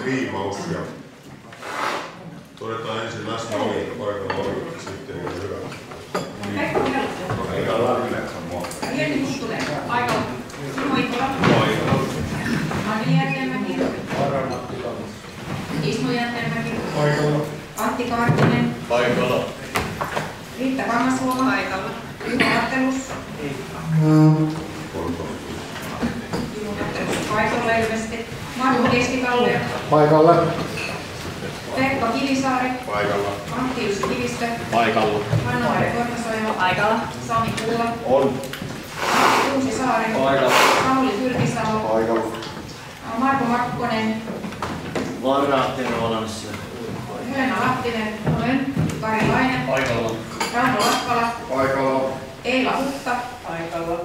riimaus ja todetaan ensin läsnäolijoita paikalla oli sitten ei ole hyvä. Paikalla. Jenni Huttunen. Paikalla. Timo Ikola. Paikalla. Mani Järtemäki. Ismo Järtemäki. Paikalla. Antti Kaartinen. Paikalla. Riitta Kangasluoma. Paikalla. Juho Attelus. Paikalla ilmeisesti. Marko Keskikallio. Paikalla. Pekka Kivisaari. Paikalla. Antti Jussi Kivistö. Paikalla. Hanna-Maria Kortasoimo. Paikalla. Sami Kuula. On. Uusi Saari. Paikalla. Sauli Kyrkisalo. Paikalla. Marko Makkonen. Varahtien olemassa. Helena Lahtinen. Olen. Kari Laine. Paikalla. Rauno Lakkala. Paikalla. Eila Hutta. Paikalla.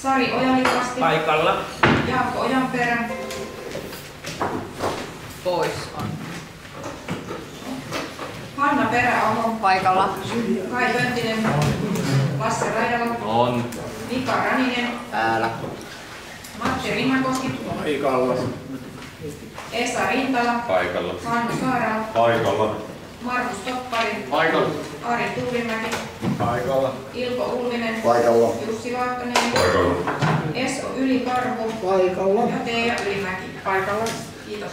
Sari Ojalikasti. Paikalla. Jaakko Ojanperä. Pois on. Hanna Peräaho. Paikalla. Kai Pönttinen. Lasse Raidala. On. Mika Raninen. Täällä. Matti Rinnakoski. Paikalla. Esa Rintala. Paikalla. Hannu Saarala. Paikalla. Markus Toppari. Paikalla. Ari Tuulimäki. Paikalla. Ilpo Ulvinen. Paikalla. Jussi Laakkonen. Paikalla. Esko Ylikarhu. Paikalla. Ja Teija Ylimäki. Paikalla. Kiitos.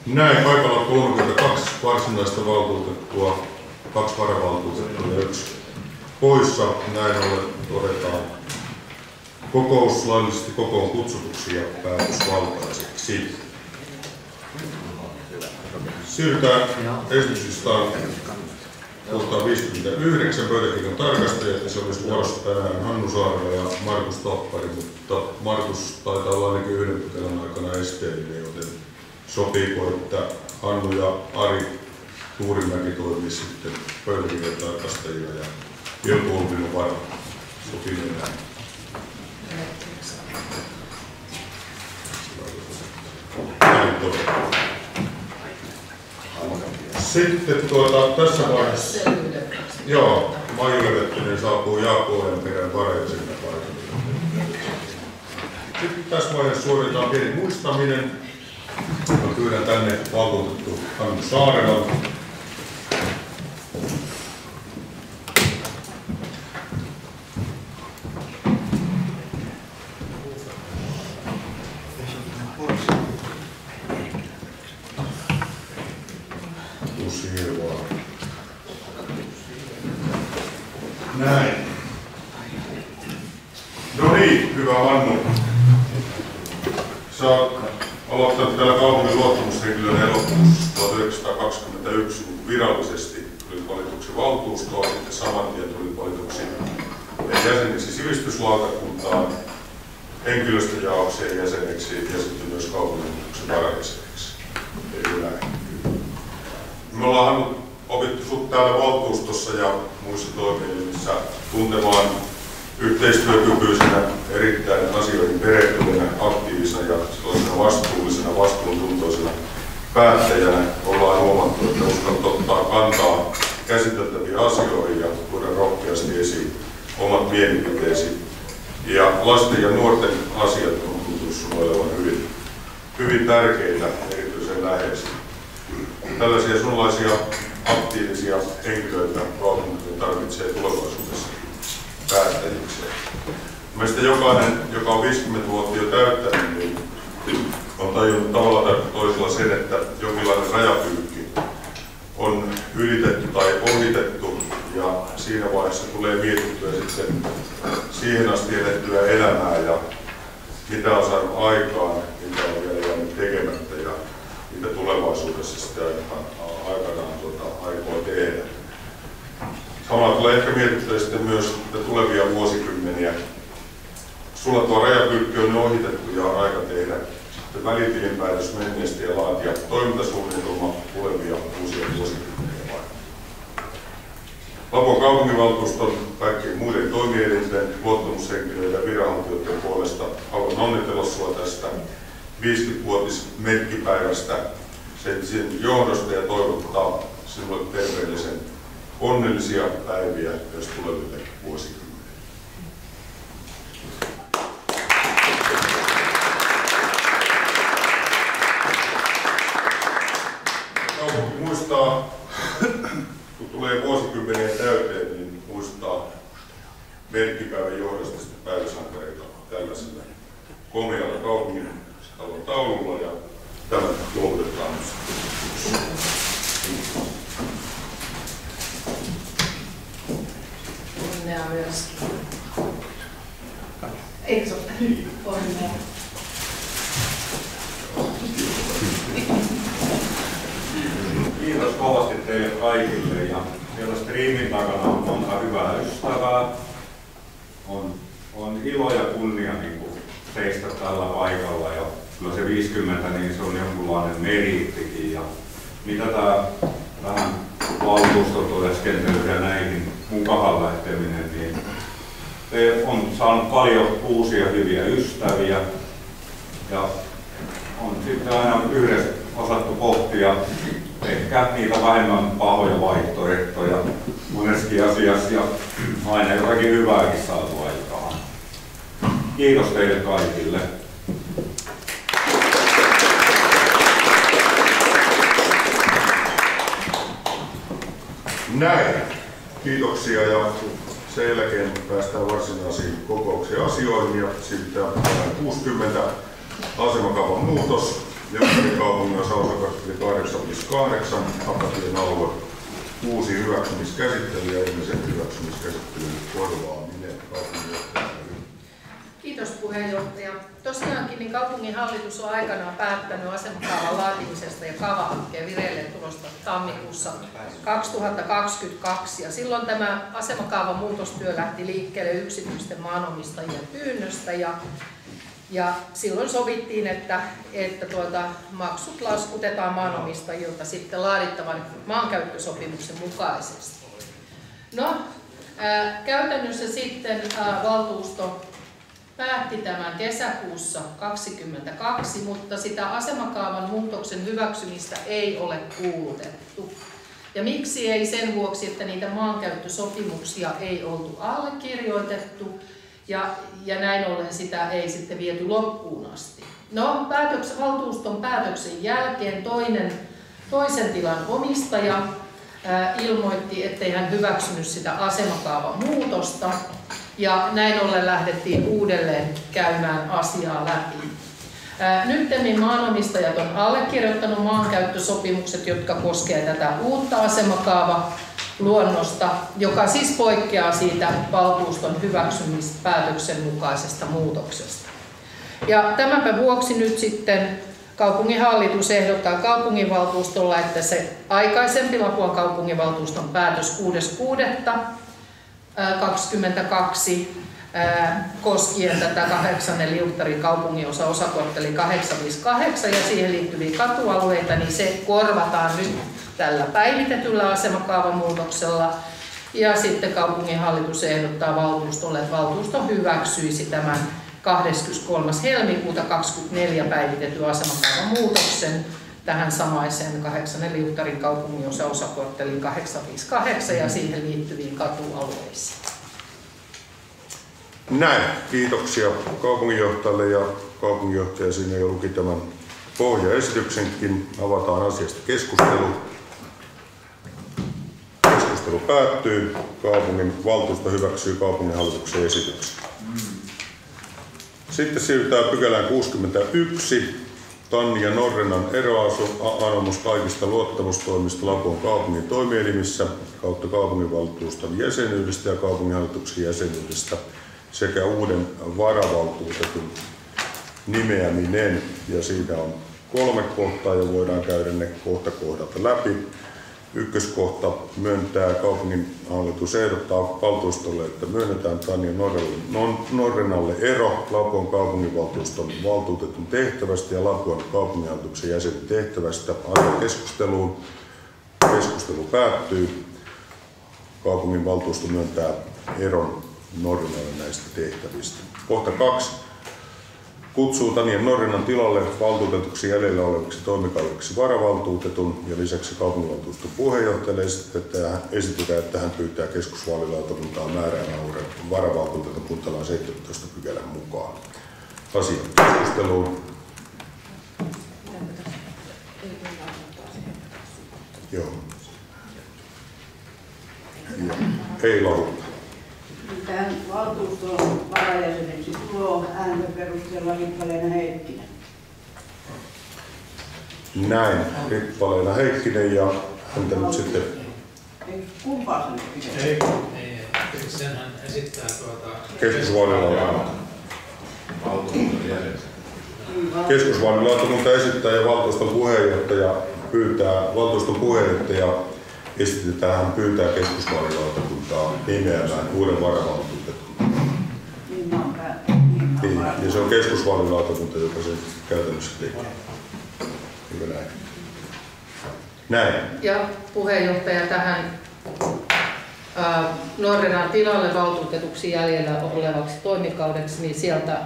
Näin paikalla on 32 varsinaista valtuutettua, 2 varavaltuutettua ja 1 poissa. Näin ollen todetaan kokous laillisesti kokoon kutsutuksi ja päätösvaltaiseksi. Siirrytään esityslistaan kohtaan 59 pöytäkirjan tarkastajat, ja se olisi vuorossa tänään Hannu Saarela ja Markus Toppari, mutta Markus taitaa olla ainakin 1 pykälän aikana esteellinen, joten sopiiko, että Hannu ja Ari Tuurimäki toimii sitten pöytäkirjan tarkastajia ja Ilpo Ulvinen vara. Sopii näin. Näin todetaan. Sitten tässä vaiheessa, joo, Maiju Levettinen saapuu Jaakko Ojanperän varajäsenä paikalle. Sitten tässä vaiheessa suoritetaan pieni muistaminen. Mä pyydän tänne valtuutettu Hannu Saarelan. Näin. No niin, hyvä Hannu. Sä oot aloittanut täällä kaupungin luottamushenkilön elokuussa 1921, kun virallisesti tulit valituksi valtuustoon, sitten saman tien tulit valituksi jäseniksi sivistyslautakuntaan, henkilöstöjaokseen jäseneksi ja sitten myös kaupunginhallituksen varajäseneksi. Eli näin. Me ollaan Hannu opittu sut täällä valtuustossa ja muissa toimielimissä tuntemaan yhteistyökykyisenä, erittäin asioihin perehtyneenä, aktiivisena ja sellaisena vastuullisena, vastuuntuntoisena päättäjänä. Ollaan huomattu, että uskallat ottaa kantaa käsiteltäviin asioihin ja tuoda rohkeasti esiin omat mielipiteesi. Ja lasten ja nuorten asiat on tuntunut sinulle olevan hyvin tärkeitä, erityisen läheisiä. Tällaisia sunlaisia aktiivisia henkilöitä kaupunki tarvitsee tulevaisuudessa päättäjikseen. Mielestäni jokainen, joka on 50 vuotta jo täyttänyt, niin on tajunnut tavalla tai toisella sen, että jonkinlainen rajapyykki on ylitetty tai ohitettu, ja siinä vaiheessa tulee mietittyä sitten siihen asti elettyä elämää ja mitä on saanut aikaan, mitä on vielä jäänyt tekemättä ja mitä tulevaisuudessa sitten aikanaan aikoo tehdä. Samalla tulee ehkä mietittyä sitten myös tulevia vuosikymmeniä. Sulla tuo rajapyykki on ohitettu ja on aika tehdä sitten välitilinpäätös menneestä ja laatia toimintasuunnitelma tulevia uusia vuosikymmeniä varten. Lapon kaupunginvaltuuston kaikkien muiden toimielinten, luottamushenkilöiden ja viranhaltijoiden puolesta haluan onnitella sinua tästä 50-vuotismerkkipäivästä sen johdosta ja toivottaa sinulle terveellisen onnellisia päiviä myös tuleville vuosikymmenille. Kaupunki muistaa, kun tulee vuosikymmenien täyteen, niin muistaa merkkipäivän johdosta päiväsankareita tällaisella komealla kaupungin talon taululla, ja tämä luovutetaan nyt. Onnea myöskin. Eikö se ole? Onnea. Kiitos kovasti teille kaikille, ja siellä striimin takana on monta hyvää ystävää. On ilo ja kunnia niin seistä tällä paikalla, ja kyllä se 50, niin se on jonkunlainen meriittikin. Ja mitä tähän valtuustotyöskentelyyn ja näihin mukaan lähteminen, niin te on saanut paljon uusia hyviä ystäviä, ja on sitten aina yhdessä osattu pohtia ehkä niitä vähemmän pahoja vaihtoehtoja monessakin asiassa, ja aina jotakin hyvääkin saatu aikaan. Kiitos teille kaikille. Näin. Kiitoksia, ja sen jälkeen päästään varsinaisiin kokouksiin asioihin, ja sitten 60 asemakaavan muutos, Jokkarin kaupungin osa osakartteli 858, Akatien alue, uusi hyväksymiskäsittely ja edellisen hyväksymiskäsittelyn korvaaminen kaupunginjohtajalle. Kiitos puheenjohtaja. Tosiaankin niin kaupunginhallitus on aikanaan päättänyt asemakaavan laatimisesta ja kaavahankkeen vireille tulosta tammikuussa 2022. Ja silloin tämä asemakaavan muutostyö lähti liikkeelle yksityisten maanomistajien pyynnöstä. Ja silloin sovittiin, että maksut laskutetaan maanomistajilta sitten laadittavan maankäyttösopimuksen mukaisesti. No, käytännössä sitten valtuusto päätti tämän kesäkuussa 2022, mutta sitä asemakaavan muutoksen hyväksymistä ei ole kuulutettu. Ja miksi ei? Sen vuoksi, että niitä maankäyttösopimuksia ei oltu allekirjoitettu, ja näin ollen sitä ei sitten viety loppuun asti. No, valtuuston päätöksen jälkeen toisen tilan omistaja ilmoitti, ettei hän hyväksynyt sitä asemakaavan muutosta, ja näin ollen lähdettiin uudelleen käymään asiaa läpi. Nyttemmin maanomistajat on allekirjoittanut maankäyttösopimukset, jotka koskevat tätä uutta asemakaavaluonnosta, joka siis poikkeaa siitä valtuuston hyväksymispäätöksen mukaisesta muutoksesta. Ja tämänpä vuoksi nyt sitten kaupunginhallitus ehdottaa kaupunginvaltuustolla, että se aikaisempi Lapuan kaupunginvaltuuston päätös 6.6.22 koskien tätä 8. Liuttarin kaupunginosa osakortteli 858 ja siihen liittyviä katualueita, niin se korvataan nyt tällä päivitetyllä asemakaavan-muutoksella. Ja sitten kaupunginhallitus ehdottaa valtuustolle, että valtuusto hyväksyisi tämän 23. helmikuuta 2024 päivitetyn asemakaavan muutoksen tähän samaiseen 8. Liuttarin kaupunginosa osakortteliin 858 ja siihen liittyviin katualueisiin. Näin. Kiitoksia kaupunginjohtajalle, ja kaupunginjohtaja siinä jo luki tämän pohjaesityksenkin. Avataan asiasta keskustelu. Keskustelu päättyy. Kaupungin valtuusto hyväksyy kaupunginhallituksen esityksen. Sitten siirrytään pykälään 61. Tanni ja Norrenan eroanomus kaikista luottamustoimista Lapuan kaupungin toimielimissä kautta kaupunginvaltuuston jäsenyydestä ja kaupunginhallituksen jäsenyydestä sekä uuden varavaltuutetun nimeäminen. Ja siitä on 3 kohtaa ja voidaan käydä ne kohta kohdalta läpi. Ykköskohta: myöntää kaupunginhallitus ehdottaa valtuustolle, että myönnetään Tanni ja Norrenalle ero Lapuan kaupunginvaltuuston valtuutetun tehtävästä ja Lapuan kaupunginhallituksen jäsenen tehtävästä. Asian keskusteluun. Keskustelu päättyy. Kaupunginvaltuusto myöntää eron Norrenalle näistä tehtävistä. Kohta 2. kutsuu Tanian Norrinan tilalle valtuutetuksi jäljellä olevaksi toimikaudeksi varavaltuutetun ja lisäksi kaupunginvaltuuston puheenjohtajalle esitetään, että hän pyytää keskusvaalilautakuntaa määräämään uuden varavaltuutetun kuntalain 17 pykälän mukaan. Asia keskusteluun. Joo. Ja ei lauta. Tähän valtuuston varajäseneksi tulo äänten perusteella Ritva-Leena Heikkinen. Näin, Ritva-Leena Heikkinen ja häntä nyt sitten... Kumpaa se nyt? Ei. Senhän esittää keskusvaalilautakunta. Keskusvaalilautakunta esittää ja valtuuston puheenjohtaja esitetään, hän pyytää keskusvaalilautakuntaa nimeämään uuden varavaltuutetun. Niin, ja se on keskusvaalilautakunta, joka sen käytännössä tekee. Hyvä näin. Näin. Ja puheenjohtaja tähän Norrinan tilalle valtuutetuksi jäljellä olevaksi toimikaudeksi, niin sieltä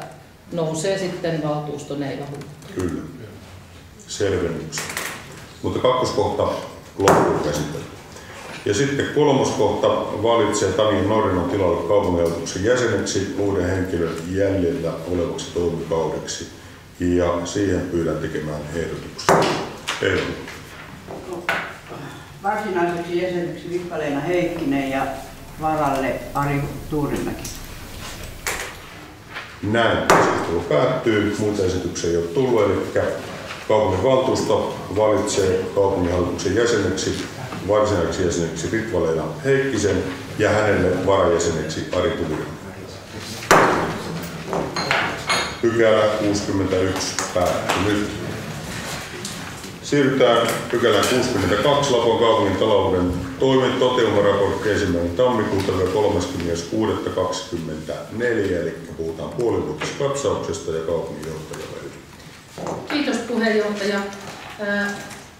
nousee sitten valtuuston Eila Hutta. Kyllä. Selvennyksen. Mutta kakkoskohta loppuun käsittely. Ja sitten kolmoskohta valitsee Tanian Norrinan tilalle kaupunginhallituksen jäseneksi uuden henkilön jäljellä olevaksi toimikaudeksi. Ja siihen pyydän tekemään ehdotuksia. Varsinaiseksi jäseneksi Ritva-Leena Heikkinen ja varalle Ari Tuurimäki. Näin keskustelu päättyy. Muita esityksiä ei ole tullut, eli kaupunginvaltuusto valitsee kaupunginhallituksen jäseneksi, varsinaiseksi jäseneksi Ritva-Leena Heikkisen ja hänelle varajäseneksi Ari Tuurimäki. Pykälä 61 päättyy nyt. Siirrytään pykälään 62 Lapon kaupungin talouden toteumaraportti 1. tammikuuta 30.6.24, eli puhutaan puolivuotiskatsauksesta ja kaupunginjohtajalle. Kiitos puheenjohtaja.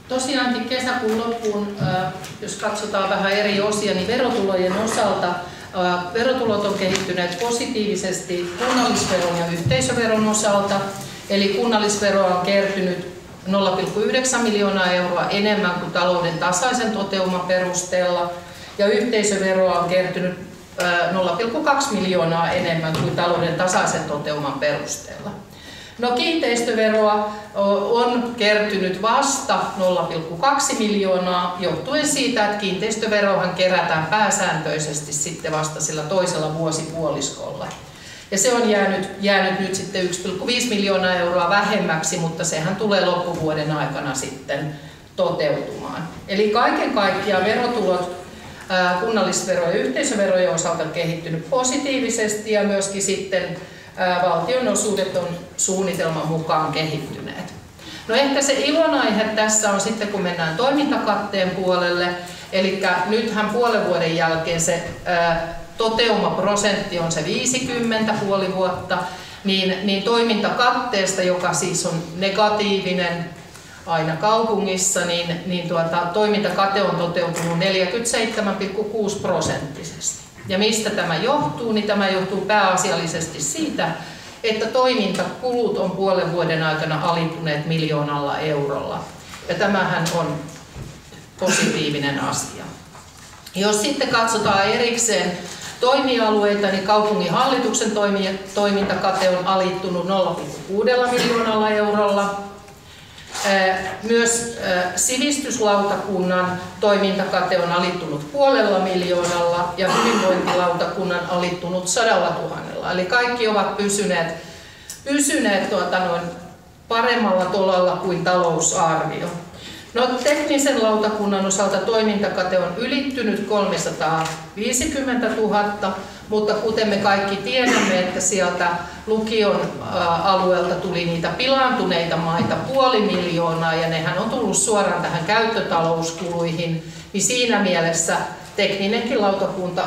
Tosiaankin kesäkuun loppuun, jos katsotaan vähän eri osia, niin verotulojen osalta verotulot on kehittyneet positiivisesti kunnallisveron ja yhteisöveron osalta, eli kunnallisveroa on kertynyt 0,9 miljoonaa euroa enemmän kuin talouden tasaisen toteuman perusteella ja yhteisöveroa on kertynyt 0,2 miljoonaa enemmän kuin talouden tasaisen toteuman perusteella. No kiinteistöveroa on kertynyt vasta 0,2 miljoonaa johtuen siitä, että kiinteistöverohan kerätään pääsääntöisesti sitten vasta sillä toisella vuosipuoliskolla. Ja se on jäänyt nyt sitten 1,5 miljoonaa euroa vähemmäksi, mutta sehän tulee loppuvuoden aikana sitten toteutumaan. Eli kaiken kaikkiaan verotulot kunnallisvero- ja yhteisöverojen osalta on kehittynyt positiivisesti ja myöskin sitten valtionosuudet on suunnitelman mukaan kehittyneet. No ehkä se ilonaihe tässä on sitten, kun mennään toimintakatteen puolelle, eli nythän puolen vuoden jälkeen se toteumaprosentti on se 50 puoli vuotta, niin toimintakatteesta, joka siis on negatiivinen aina kaupungissa, niin toimintakate on toteutunut 47,6%. Ja mistä tämä johtuu? Niin tämä johtuu pääasiallisesti siitä, että toimintakulut on puolen vuoden aikana alituneet 1 miljoonalla eurolla. Ja tämähän on positiivinen asia. Jos sitten katsotaan erikseen toimialueita, niin kaupunginhallituksen toimintakate on alittunut 0,6 miljoonalla eurolla. Myös sivistyslautakunnan toimintakate on alittunut 0,5 miljoonalla ja hyvinvointilautakunnan alittunut 100 000. Eli kaikki ovat pysyneet paremmalla tolalla kuin talousarvio. No, teknisen lautakunnan osalta toimintakate on ylittynyt 350 000, mutta kuten me kaikki tiedämme, että sieltä lukion alueelta tuli niitä pilaantuneita maita 500 000 ja nehän on tullut suoraan tähän käyttötalouskuluihin, niin siinä mielessä tekninenkin lautakunta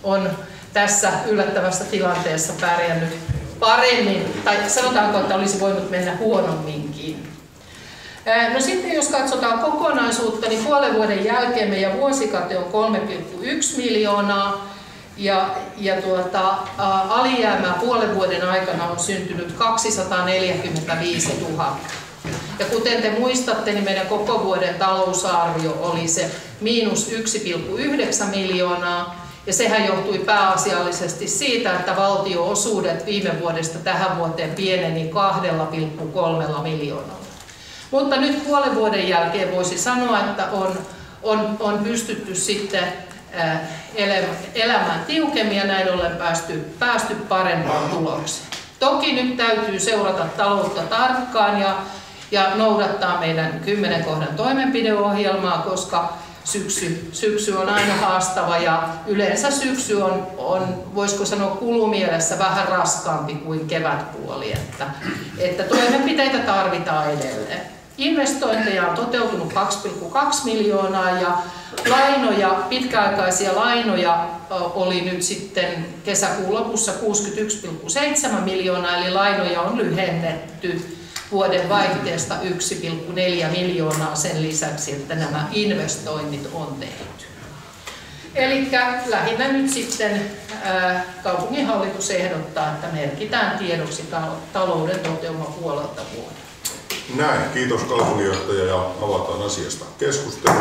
on tässä yllättävässä tilanteessa pärjännyt paremmin, tai sanotaanko, että olisi voinut mennä huonomminkin. No sitten jos katsotaan kokonaisuutta, niin puolen vuoden jälkeen meidän vuosikate on 3,1 miljoonaa alijäämää puolen vuoden aikana on syntynyt 245 000. Ja kuten te muistatte, niin meidän koko vuoden talousarvio oli se miinus 1,9 miljoonaa. Ja sehän johtui pääasiallisesti siitä, että valtio-osuudet viime vuodesta tähän vuoteen pieneni 2,3 miljoonalla. Mutta nyt puolen vuoden jälkeen voisi sanoa, että on pystytty sitten elämään tiukemmin ja näin ollen päästy parempaan tulokseen. Toki nyt täytyy seurata taloutta tarkkaan ja noudattaa meidän 10 kohdan toimenpideohjelmaa, koska syksy on aina haastava ja yleensä syksy on voisiko sanoa kulumielessä vähän raskaampi kuin kevätpuoli, että toimenpiteitä tarvitaan edelleen. Investointeja on toteutunut 2,2 miljoonaa ja pitkäaikaisia lainoja oli nyt sitten kesäkuun lopussa 61,7 miljoonaa, eli lainoja on lyhennetty vuoden vaihteesta 1,4 miljoonaa sen lisäksi, että nämä investoinnit on tehty. Eli lähinnä nyt sitten kaupunginhallitus ehdottaa, että merkitään tiedoksi talouden toteuma puolelta vuodelta. Näin, kiitos kaupunginjohtaja ja avataan asiasta keskustelu.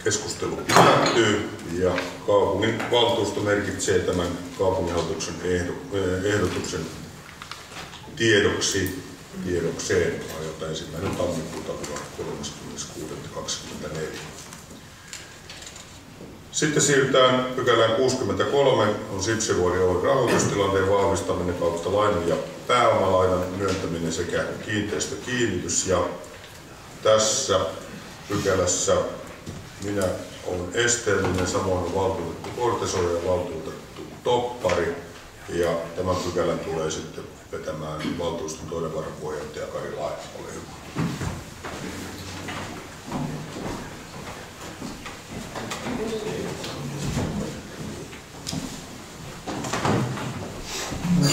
Keskustelu päättyy ja kaupungin valtuusto merkitsee tämän kaupunginhallituksen ehdotuksen tiedokseen ajalta 1. tammikuuta 36.24. Sitten siirrytään pykälään 63, on Sipsivuori Oyn rahoitustilanteen vahvistaminen kautta lainan ja pääomalainan myöntäminen sekä kiinteistökiinnitys. Ja tässä pykälässä minä olen esteellinen, samoin on valtuutettu Korteso ja valtuutettu Toppari. Ja tämän pykälän tulee sitten vetämään valtuuston toinen varapuheenjohtaja Kari Laiho. Ole hyvä.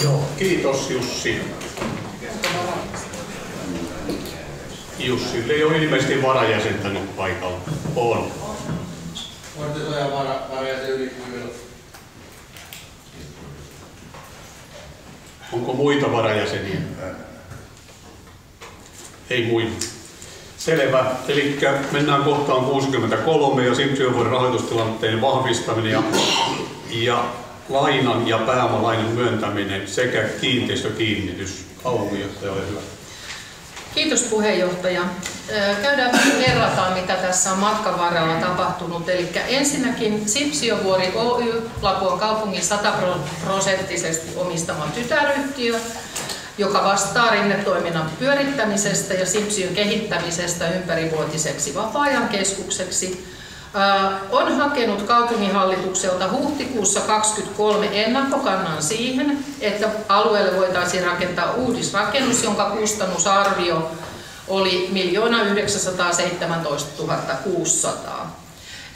Joo, kiitos Jussi. Jussille ei ole ilmeisesti varajäsentä nyt paikalla. On. Korteso ja varajäsen Yli-Kyylä. Onko muita varajäseniä? Ei muita. Selvä. Eli mennään kohtaan 63 ja Sipsiövuoren rahoitustilanteen vahvistaminen ja lainan ja pääomalainan myöntäminen sekä kiinteistökiinnitys. Kaupunginjohtaja, ole hyvä. Kiitos puheenjohtaja. Kerrataan mitä tässä on matkan varrella tapahtunut. Eli ensinnäkin Sipsiövuori Oy, Lapuan kaupungin 100% omistama tytäryhtiö, joka vastaa rinnetoiminnan pyörittämisestä ja Sipsiön kehittämisestä ympärivuotiseksi vapaa-ajan keskukseksi, on hakenut kaupunginhallitukselta huhtikuussa 2023 ennakkokannan siihen, että alueelle voitaisiin rakentaa uudisrakennus, jonka kustannusarvio oli 1 917 600.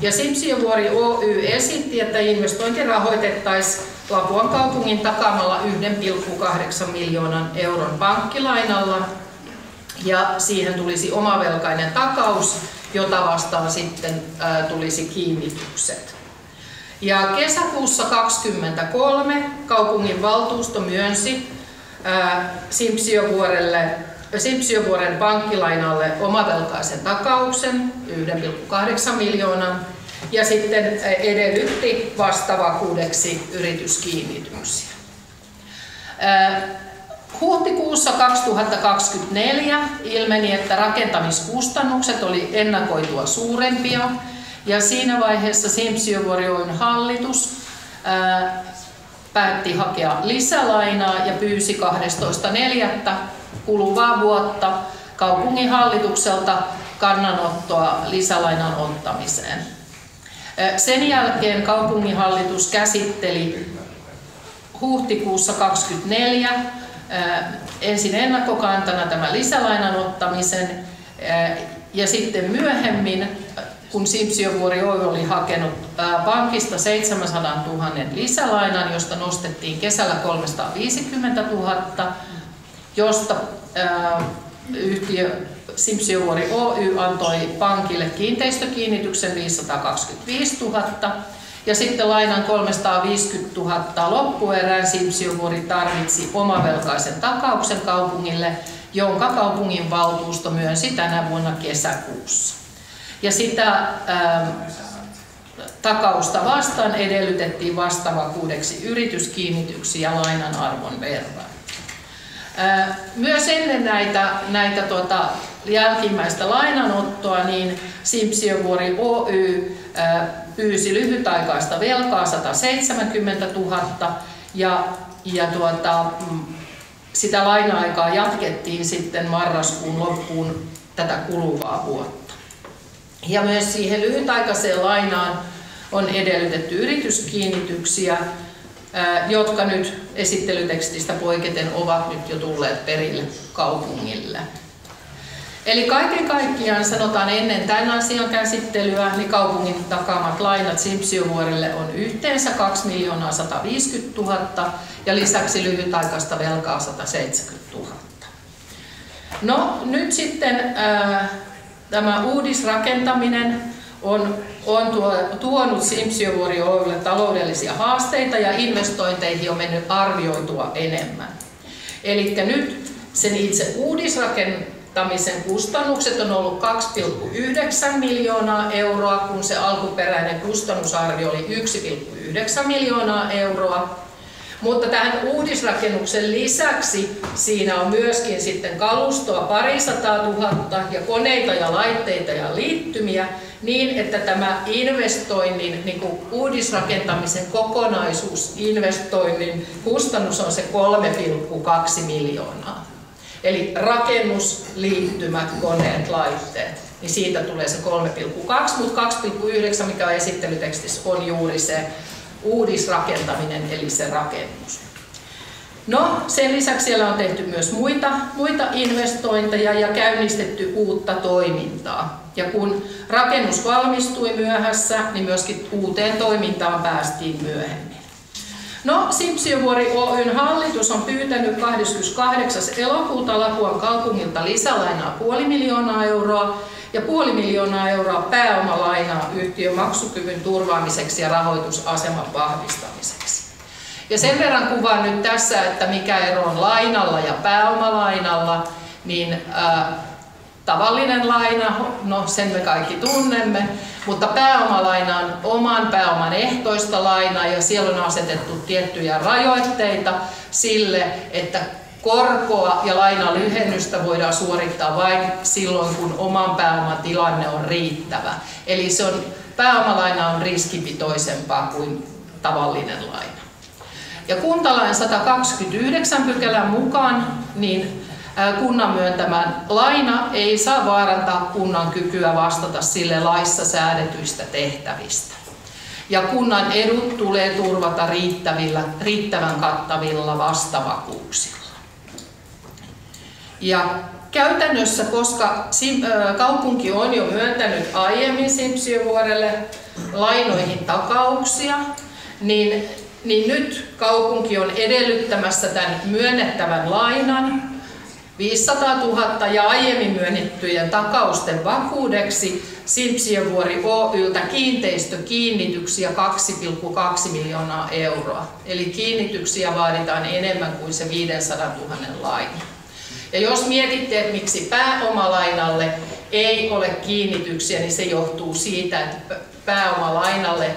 Ja Sipsiövuori Oy esitti, että investointi rahoitettaisiin Lapuan kaupungin takaamalla 1,8 miljoonan euron pankkilainalla ja siihen tulisi omavelkainen takaus, jota vastaan sitten tulisi kiinnitykset. Ja kesäkuussa 2023 kaupungin valtuusto myönsi Sipsiövuoren pankkilainalle omavelkaisen takauksen 1,8 miljoonan ja sitten edellytti vastavakuudeksi yrityskiinnityksiä. Huhtikuussa 2024 ilmeni, että rakentamiskustannukset oli ennakoitua suurempia ja siinä vaiheessa Sipsiövuori Oyn hallitus päätti hakea lisälainaa ja pyysi 12.4. kuluvaa vuotta kaupungin hallitukselta kannanottoa lisälainan ottamiseen. Sen jälkeen kaupunginhallitus käsitteli huhtikuussa 2024 ensin ennakkokantana tämän lisälainan ottamisen ja sitten myöhemmin, kun Sipsiövuori Oy oli hakenut pankista 700 000 lisälainan, josta nostettiin kesällä 350 000, josta yhtiö Sipsiövuori Oy antoi pankille kiinteistökiinnityksen 525 000 Ja sitten lainan 350 000 loppuerään Simpsiövuori tarvitsi omavelkaisen takauksen kaupungille, jonka kaupungin valtuusto myönsi tänä vuonna kesäkuussa. Ja sitä takausta vastaan edellytettiin vastavakuudeksi yrityskiinnityksiä lainan arvon verran. Myös ennen näitä jälkimmäistä lainanottoa niin Simpsiövuori Oy pyysi lyhytaikaista velkaa 170 000 ja sitä laina-aikaa jatkettiin sitten marraskuun loppuun tätä kuluvaa vuotta. Ja myös siihen lyhytaikaiseen lainaan on edellytetty yrityskiinnityksiä, jotka nyt esittelytekstistä poiketen ovat nyt jo tulleet perille kaupungille. Eli kaiken kaikkiaan sanotaan ennen tämän asian käsittelyä, niin kaupungin takaamat lainat Simpsiövuorelle on yhteensä 2 150 000 ja lisäksi lyhytaikaista velkaa 170 000. No nyt sitten tämä uudisrakentaminen on tuonut Simpsiövuori Oy:lle taloudellisia haasteita ja investointeihin on mennyt arvioitua enemmän. Eli nyt sen itse uudisrakentamisen kustannukset on ollut 2,9 miljoonaa euroa, kun se alkuperäinen kustannusarvio oli 1,9 miljoonaa euroa. Mutta tähän uudisrakennuksen lisäksi siinä on myöskin sitten kalustoa 200 000 ja koneita ja laitteita ja liittymiä, niin että tämä investoinnin, niin kuin uudisrakentamisen kokonaisuus, investoinnin kustannus on se 3,2 miljoonaa. Eli rakennus, liittymät, koneet, laitteet, niin siitä tulee se 3,2, mutta 2,9, mikä on esittelytekstissä, on juuri se uudisrakentaminen, eli se rakennus. No, sen lisäksi siellä on tehty myös muita investointeja ja käynnistetty uutta toimintaa. Ja kun rakennus valmistui myöhässä, niin myöskin uuteen toimintaan päästiin myöhemmin. No, Simpsiövuori Oyn hallitus on pyytänyt 28. elokuuta Lapuan kaupungilta lisälainaa 500 000 euroa ja 500 000 euroa pääomalainaa yhtiön maksukyvyn turvaamiseksi ja rahoitusaseman vahvistamiseksi. Ja sen verran kuvaan nyt tässä, että mikä ero on lainalla ja pääomalainalla, niin tavallinen laina, no sen me kaikki tunnemme, mutta pääomalaina on oman pääoman ehtoista lainaa ja siellä on asetettu tiettyjä rajoitteita sille, että korkoa ja lainan lyhennystä voidaan suorittaa vain silloin, kun oman pääoman tilanne on riittävä. Eli pääomalaina on riskipitoisempaa kuin tavallinen laina. Ja kuntalain 129 pykälän mukaan niin kunnan myöntämän laina ei saa vaarantaa kunnan kykyä vastata sille laissa säädetyistä tehtävistä. Ja kunnan edut tulee turvata riittävän kattavilla vastavakuuksilla. Ja käytännössä, koska kaupunki on jo myöntänyt aiemmin Simpsiövuorelle lainoihin takauksia, niin nyt kaupunki on edellyttämässä tämän myönnettävän lainan 500 000 ja aiemmin myönnettyjen takausten vakuudeksi Simpsiövuori Oyltä kiinteistökiinnityksiä 2,2 miljoonaa euroa. Eli kiinnityksiä vaaditaan enemmän kuin se 500 000 laina. Ja jos mietitte, että miksi pääomalainalle ei ole kiinnityksiä, niin se johtuu siitä, että pääomalainalle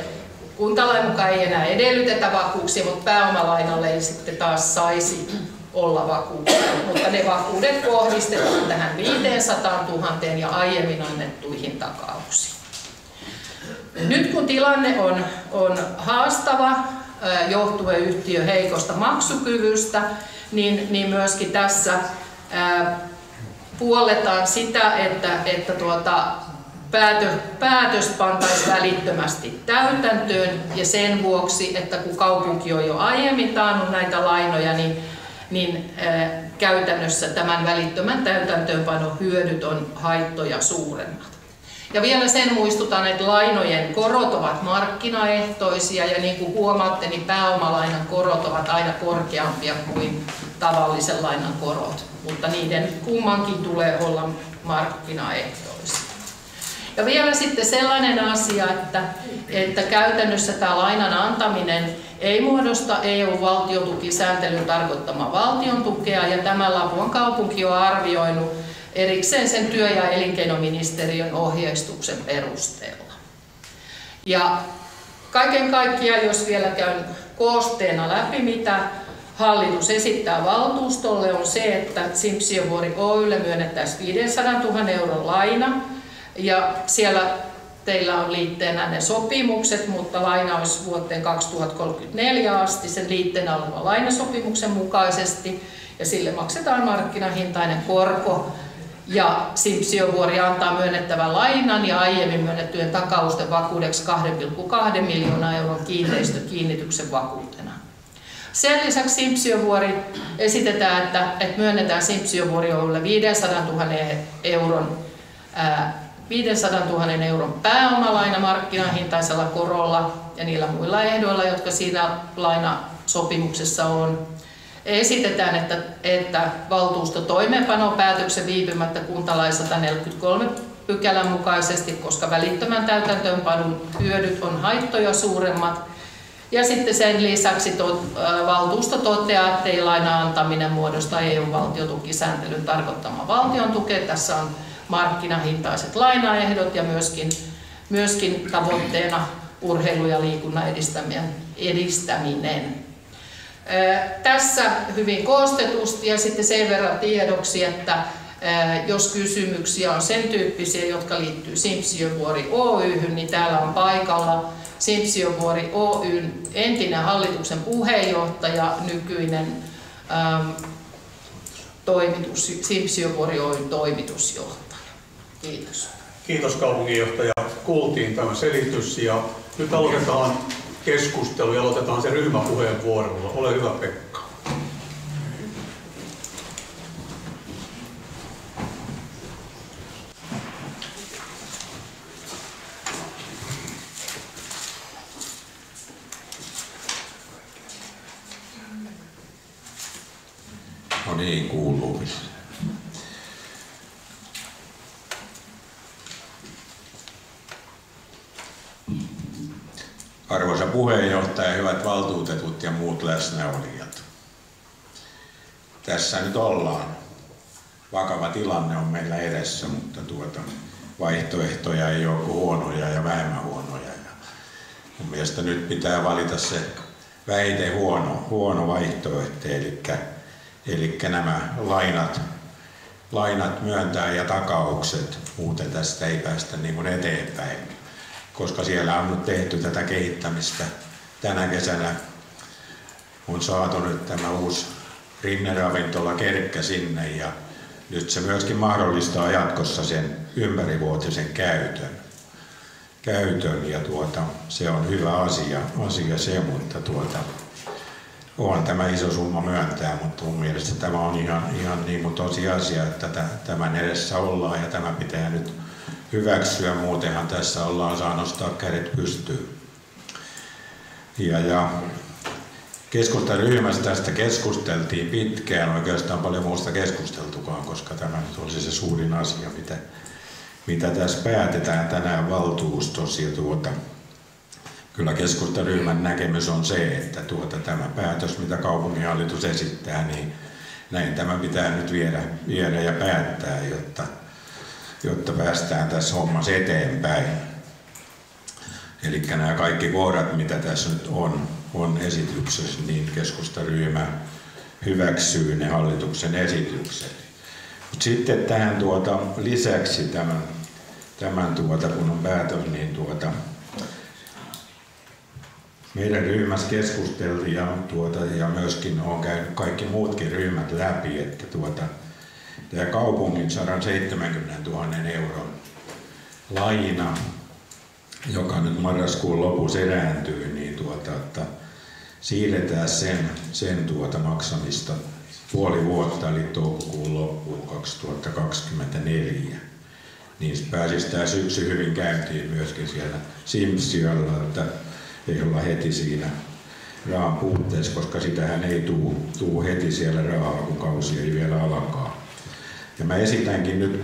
kuntalain mukaan ei enää edellytetä vakuuksia, mutta pääomalainalle ei sitten taas saisi olla vakuuksia. Mutta ne vakuudet kohdistetaan tähän 500 000 ja aiemmin annettuihin takauksiin. Nyt kun tilanne on haastava johtuen yhtiön heikosta maksukyvystä, niin myöskin tässä puolletaan sitä, että päätös pantaisiin välittömästi täytäntöön ja sen vuoksi, että kun kaupunki on jo aiemmin taannut näitä lainoja, niin käytännössä tämän välittömän täytäntöönpanon hyödyt on haittoja suuremmat. Ja vielä sen muistutan, että lainojen korot ovat markkinaehtoisia ja niin kuin huomaatte, niin pääomalainan korot ovat aina korkeampia kuin tavallisen lainan korot, mutta niiden kummankin tulee olla markkinaehtoisia. Ja vielä sitten sellainen asia, että käytännössä tämä lainan antaminen ei muodosta EU-valtiotukisääntelyn tarkoittamaa valtion tukea, ja tämä Lapuan kaupunki on arvioinut erikseen sen työ- ja elinkeinoministeriön ohjeistuksen perusteella. Ja kaiken kaikkiaan, jos vielä käyn koosteena läpi, mitä hallitus esittää valtuustolle, on se, että Simpsiövuori Oy:lle myönnettäisiin 500 000 euron laina, ja siellä teillä on liitteenä ne sopimukset, mutta laina olisi vuoteen 2034 asti sen liitteenä olevan lainasopimuksen mukaisesti, ja sille maksetaan markkinahintainen korko, ja Simpsiövuori antaa myönnettävän lainan ja aiemmin myönnettyjen takausten vakuudeksi 2,2 miljoonaa euron kiinteistökiinnityksen vakuutena. Sen lisäksi Simpsiövuori esitetään, että myönnetään Simpsiövuori Oy:lle 500 000 euron pääomalaina markkinahintaisella korolla ja niillä muilla ehdoilla, jotka siinä lainasopimuksessa on. Esitetään, että valtuusto toimeenpanoo päätöksen viipymättä kuntalain 143 pykälän mukaisesti, koska välittömän täytäntöönpanon hyödyt on haittoja suuremmat. Ja sitten sen lisäksi valtuusto toteaa, että ei lainan antaminen muodosta EU-valtiotukisääntelyn tarkoittama valtion tukea. Tässä on markkinahintaiset lainaehdot ja myöskin tavoitteena urheilu- ja liikunnan edistäminen. Tässä hyvin koostetusti, ja sitten sen verran tiedoksi, että jos kysymyksiä on sen tyyppisiä, jotka liittyy Simpsiövuori Oy:hyn, niin täällä on paikalla Simpsiövuori Oyn entinen hallituksen puheenjohtaja, nykyinen Simpsiövuori Oyn toimitusjohtaja. Kiitos. Kiitos kaupunginjohtaja. Kuultiin tämä selitys ja nyt aloitetaan keskustelu ja aloitetaan se ryhmäpuheenvuorolla. Ole hyvä, Pekka. No niin, kuuluu. Arvoisa puheenjohtaja, hyvät valtuutetut ja muut läsnäolijat. Tässä nyt ollaan. Vakava tilanne on meillä edessä, mutta vaihtoehtoja ei ole kuin huonoja ja vähemmän huonoja. Ja mun mielestä nyt pitää valita se vähiten huono vaihtoehto, eli nämä lainat myöntää ja takaukset, muuten tästä ei päästä niin kuin eteenpäin. Koska siellä on nyt tehty tätä kehittämistä. Tänä kesänä on saatu nyt tämä uusi Rinne-ravintola Kerkkä sinne, ja nyt se myöskin mahdollistaa jatkossa sen ympärivuotisen käytön ja se on hyvä asia se, mutta on tämä iso summa myöntää, mutta mun mielestä tämä on ihan niin kuin tosiasia, että tämän edessä ollaan ja tämä pitää nyt hyväksyä, muutenhan tässä ollaan saa nostaa kädet pystyyn. Ja keskustaryhmässä tästä keskusteltiin pitkään, oikeastaan paljon muusta keskusteltukaan, koska tämä nyt olisi se suurin asia, mitä tässä päätetään tänään valtuustossa. Kyllä keskustaryhmän näkemys on se, että tämä päätös, mitä kaupunginhallitus esittää, niin näin tämä pitää nyt viedä ja päättää, jotta päästään tässä hommassa eteenpäin. Eli nämä kaikki kohdat, mitä tässä nyt on esityksessä, niin keskustaryhmä hyväksyy ne hallituksen esitykset. Mutta sitten tähän lisäksi tämän kun on päätös, niin meidän ryhmässä keskusteltiin ja myöskin on käynyt kaikki muutkin ryhmät läpi, että tämä kaupungin 170 000 euron laina, joka nyt marraskuun lopussa erääntyy, niin että siirretään sen maksamista puoli vuotta, eli toukokuun loppuun 2024. Niin pääsisi tämä syksy hyvin käyntiin myöskin siellä Simpsiöllä, että ei olla heti siinä rahan puutteessa, koska sitähän ei tuu heti siellä rahaa, kun kausi ei vielä alkaa. Ja mä esitänkin nyt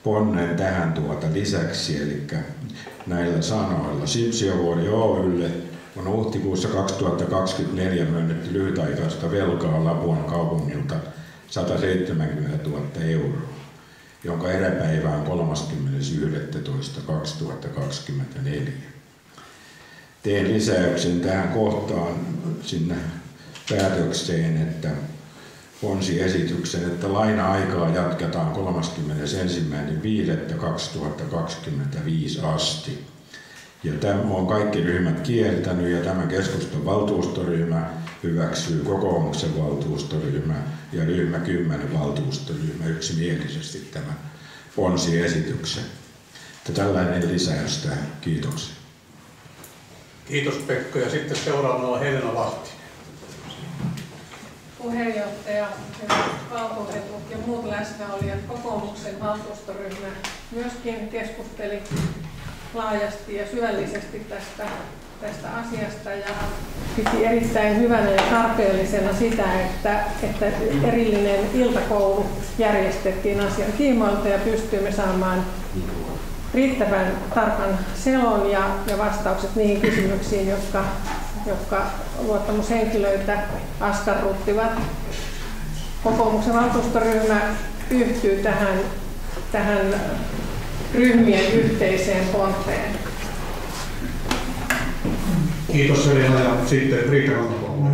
ponnen tähän lisäksi, eli näillä sanoilla. Sipsiövuori Oy:lle on huhtikuussa 2024 myönnetty lyhytaikaista velkaa Lapuan kaupungilta 170 000 €, jonka eräpäivä on 30.11.2024. Teen lisäyksen tähän kohtaan sinne päätökseen, että ponsiesityksen, että laina-aikaa jatketaan 31.5.2025 asti. Ja tämä on kaikki ryhmät kieltänyt ja tämä keskustan valtuustoryhmä hyväksyy kokoomuksen valtuustoryhmä ja ryhmä 10 valtuustoryhmä yksimielisesti tämän ponsiesityksen. Tällainen lisäys tähän. Kiitoksia. Kiitos Pekka ja sitten seuraavana Helena Vahti. Puheenjohtaja, valtuutetut ja muut läsnäolijat, kokoomuksen valtuustoryhmä myöskin keskusteli laajasti ja syvällisesti tästä asiasta ja piti erittäin hyvänä ja tarpeellisena sitä, että erillinen iltakoulu järjestettiin asian tiimoilta ja pystyimme saamaan riittävän tarkan selon ja vastaukset niihin kysymyksiin, jotka luottamushenkilöitä askarruttivat. Kokoomuksen valtuustoryhmä yhtyy tähän ryhmien yhteiseen ponteen. Kiitos Helena ja sitten Riikka Rantakoulu.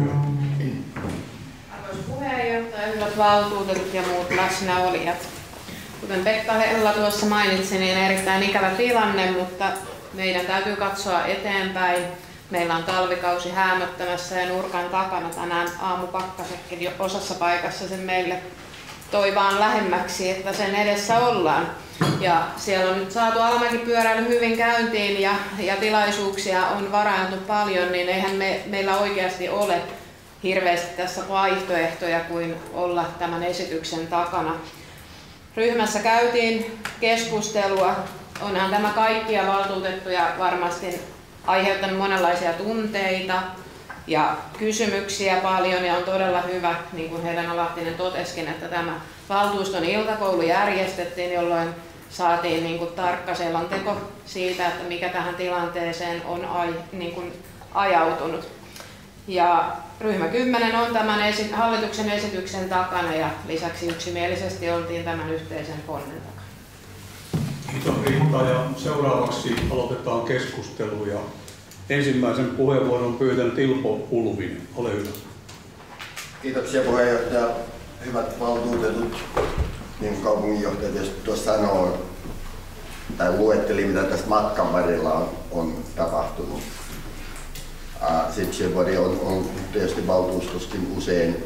Arvoisa puheenjohtaja, hyvät valtuutetut ja muut läsnäolijat. Kuten Pekka Hella tuossa mainitsi, niin erittäin ikävä tilanne, mutta meidän täytyy katsoa eteenpäin. Meillä on talvikausi häämöttämässä ja nurkan takana tänään aamupakkasekin jo osassa paikassa sen meille toi vaan lähemmäksi, että sen edessä ollaan. Ja siellä on nyt saatu alamäkipyöräily hyvin käyntiin ja tilaisuuksia on varailtu paljon, niin eihän meillä oikeasti ole hirveästi tässä vaihtoehtoja kuin olla tämän esityksen takana. Ryhmässä käytiin keskustelua. Onhan tämä kaikkia valtuutettuja varmasti aiheuttanut monenlaisia tunteita ja kysymyksiä paljon ja on todella hyvä, niin kuin Helena Lahtinen totesikin, että tämä valtuuston iltakoulu järjestettiin, jolloin saatiin niin kuin tarkka selonteko siitä, että mikä tähän tilanteeseen on niin kuin ajautunut. Ja ryhmä 10 on tämän hallituksen esityksen takana ja lisäksi yksimielisesti oltiin tämän yhteisen ponnen takana. Kiitos Riitta ja seuraavaksi aloitetaan keskustelu ja ensimmäisen puheenvuoron on pyytänyt Ilpo Ulvinen. Ole hyvä. Kiitoksia puheenjohtaja. Hyvät valtuutetut, niin kuin kaupunginjohtaja tietysti tuossa sanoo, tai luetteli mitä tässä matkan varrella on tapahtunut. Sipsiövuori on tietysti valtuustoskin usein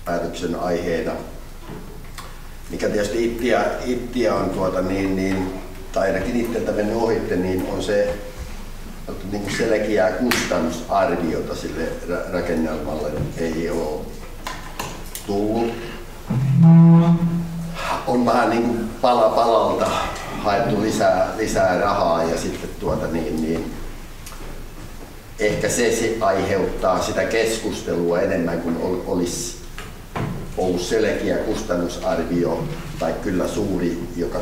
päätöksen aiheena, mikä tietysti ittiä on tai ainakin itseltä mennyt ohitte, niin on se niin kuin selkeää kustannusarviota sille rakennelmalle ei ole tullut. On vähän niin kuin pala palalta haettu lisää rahaa ja sitten ehkä se aiheuttaa sitä keskustelua enemmän kuin olisi ollut selkeä kustannusarvio tai kyllä suuri, joka